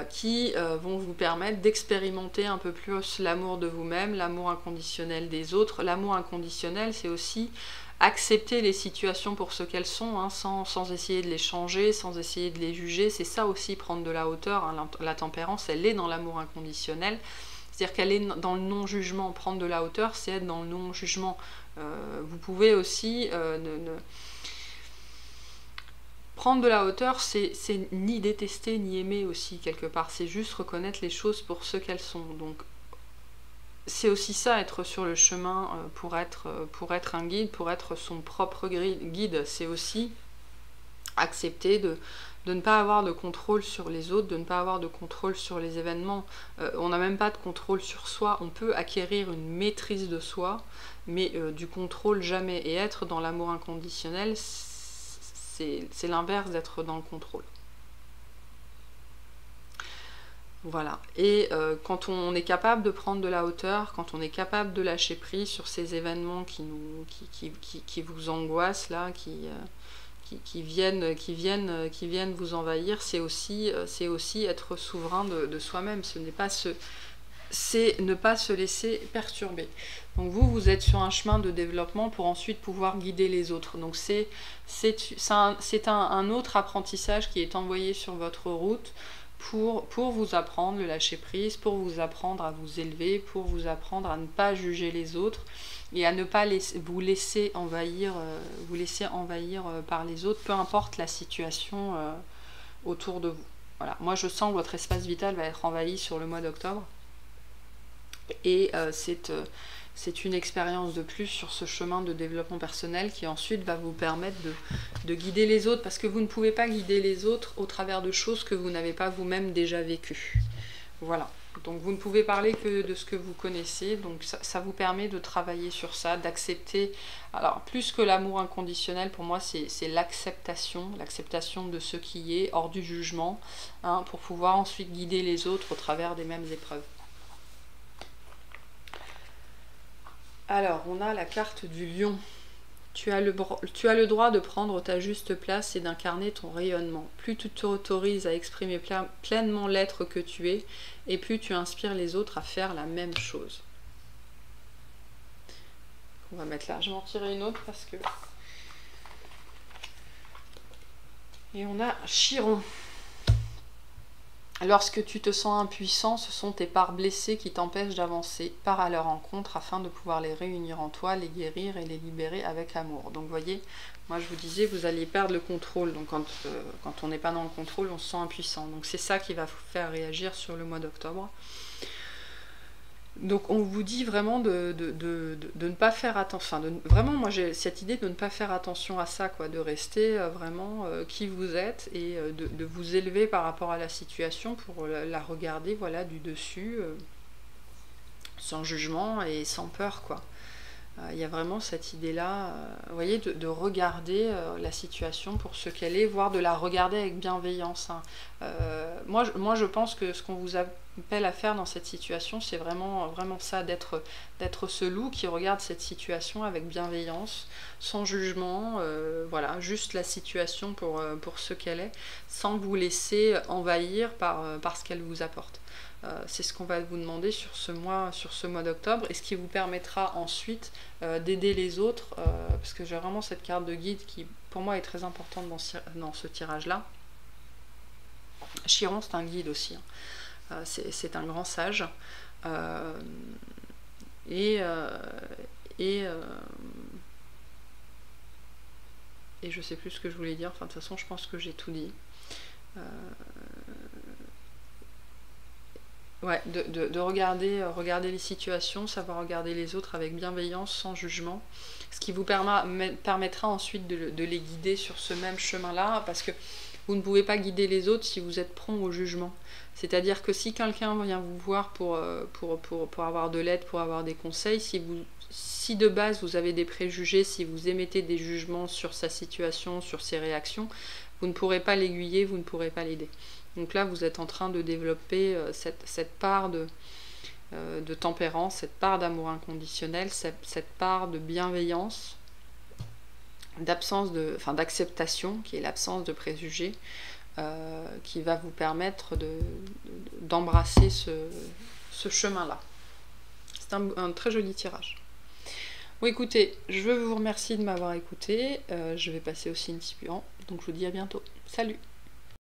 qui vont vous permettre d'expérimenter un peu plus l'amour de vous-même, l'amour inconditionnel des autres. L'amour inconditionnel, c'est aussi accepter les situations pour ce qu'elles sont, hein, sans essayer de les changer, sans essayer de les juger. C'est ça aussi, prendre de la hauteur, hein. La tempérance, elle est dans l'amour inconditionnel. C'est-à-dire qu'elle est dans le non-jugement. Prendre de la hauteur, c'est être dans le non-jugement. Vous pouvez aussi... Prendre de la hauteur, c'est ni détester, ni aimer aussi, quelque part. C'est juste reconnaître les choses pour ce qu'elles sont. Donc, c'est aussi ça, être sur le chemin pour être un guide, pour être son propre guide. C'est aussi accepter de ne pas avoir de contrôle sur les autres, de ne pas avoir de contrôle sur les événements. On n'a même pas de contrôle sur soi. On peut acquérir une maîtrise de soi, mais du contrôle jamais. Et être dans l'amour inconditionnel, c'est l'inverse d'être dans le contrôle. Voilà. Et quand on est capable de prendre de la hauteur, quand on est capable de lâcher prise sur ces événements qui vous angoissent, là, qui viennent vous envahir, c'est aussi être souverain de soi-même. C'est ne pas se laisser perturber. Donc vous êtes sur un chemin de développement pour ensuite pouvoir guider les autres. Donc c'est un autre apprentissage qui est envoyé sur votre route pour vous apprendre le lâcher prise, pour vous apprendre à vous élever, pour vous apprendre à ne pas juger les autres et à ne pas vous laisser envahir par les autres, peu importe la situation autour de vous. Voilà. Moi je sens que votre espace vital va être envahi sur le mois d'octobre. Et c'est une expérience de plus sur ce chemin de développement personnel qui ensuite va vous permettre de guider les autres, parce que vous ne pouvez pas guider les autres au travers de choses que vous n'avez pas vous-même déjà vécues. Voilà. Donc vous ne pouvez parler que de ce que vous connaissez, donc ça vous permet de travailler sur ça, d'accepter. Alors plus que l'amour inconditionnel, pour moi c'est l'acceptation de ce qui est, hors du jugement, hein, pour pouvoir ensuite guider les autres au travers des mêmes épreuves. Alors on a la carte du lion. Tu as le droit de prendre ta juste place et d'incarner ton rayonnement. Plus tu t'autorises à exprimer pleinement l'être que tu es, et plus tu inspires les autres à faire la même chose. On va mettre là. Je vais en tirer une autre parce que... Et on a Chiron. Lorsque tu te sens impuissant, ce sont tes parts blessées qui t'empêchent d'avancer. Pars à leur rencontre afin de pouvoir les réunir en toi, les guérir et les libérer avec amour. Donc vous voyez, moi je vous disais, vous alliez perdre le contrôle. Donc quand on n'est pas dans le contrôle, on se sent impuissant. Donc c'est ça qui va vous faire réagir sur le mois d'octobre. Donc on vous dit vraiment de ne pas faire attention, enfin vraiment moi j'ai cette idée de ne pas faire attention à ça, quoi, de rester vraiment qui vous êtes et de vous élever par rapport à la situation pour la regarder, voilà, du dessus, sans jugement et sans peur, quoi. Il y a vraiment cette idée-là, vous voyez, de regarder la situation pour ce qu'elle est, voire de la regarder avec bienveillance, hein. Moi, je pense que ce qu'on vous appelle à faire dans cette situation, c'est vraiment ça, d'être ce loup qui regarde cette situation avec bienveillance, sans jugement, voilà, juste la situation pour ce qu'elle est, sans vous laisser envahir par ce qu'elle vous apporte. C'est ce qu'on va vous demander sur ce mois d'octobre, et ce qui vous permettra ensuite d'aider les autres, parce que j'ai vraiment cette carte de guide qui pour moi est très importante dans ce tirage-là. Chiron, c'est un guide aussi, hein. C'est un grand sage, et je sais plus ce que je voulais dire. Enfin, de toute façon je pense que j'ai tout dit. Ouais, de regarder les situations, savoir regarder les autres avec bienveillance, sans jugement, ce qui vous permettra ensuite de les guider sur ce même chemin-là, parce que vous ne pouvez pas guider les autres si vous êtes prompt au jugement. C'est-à-dire que si quelqu'un vient vous voir pour avoir de l'aide, pour avoir des conseils, si de base vous avez des préjugés, si vous émettez des jugements sur sa situation, sur ses réactions, vous ne pourrez pas l'aiguiller, vous ne pourrez pas l'aider. Donc là, vous êtes en train de développer cette part de tempérance, cette part d'amour inconditionnel, cette part de bienveillance, d'acceptation, qui est l'absence de préjugés, qui va vous permettre d'embrasser ce chemin-là. C'est un très joli tirage. Bon, écoutez, je vous remercie de m'avoir écouté. Je vais passer au signe suivant, donc je vous dis à bientôt. Salut!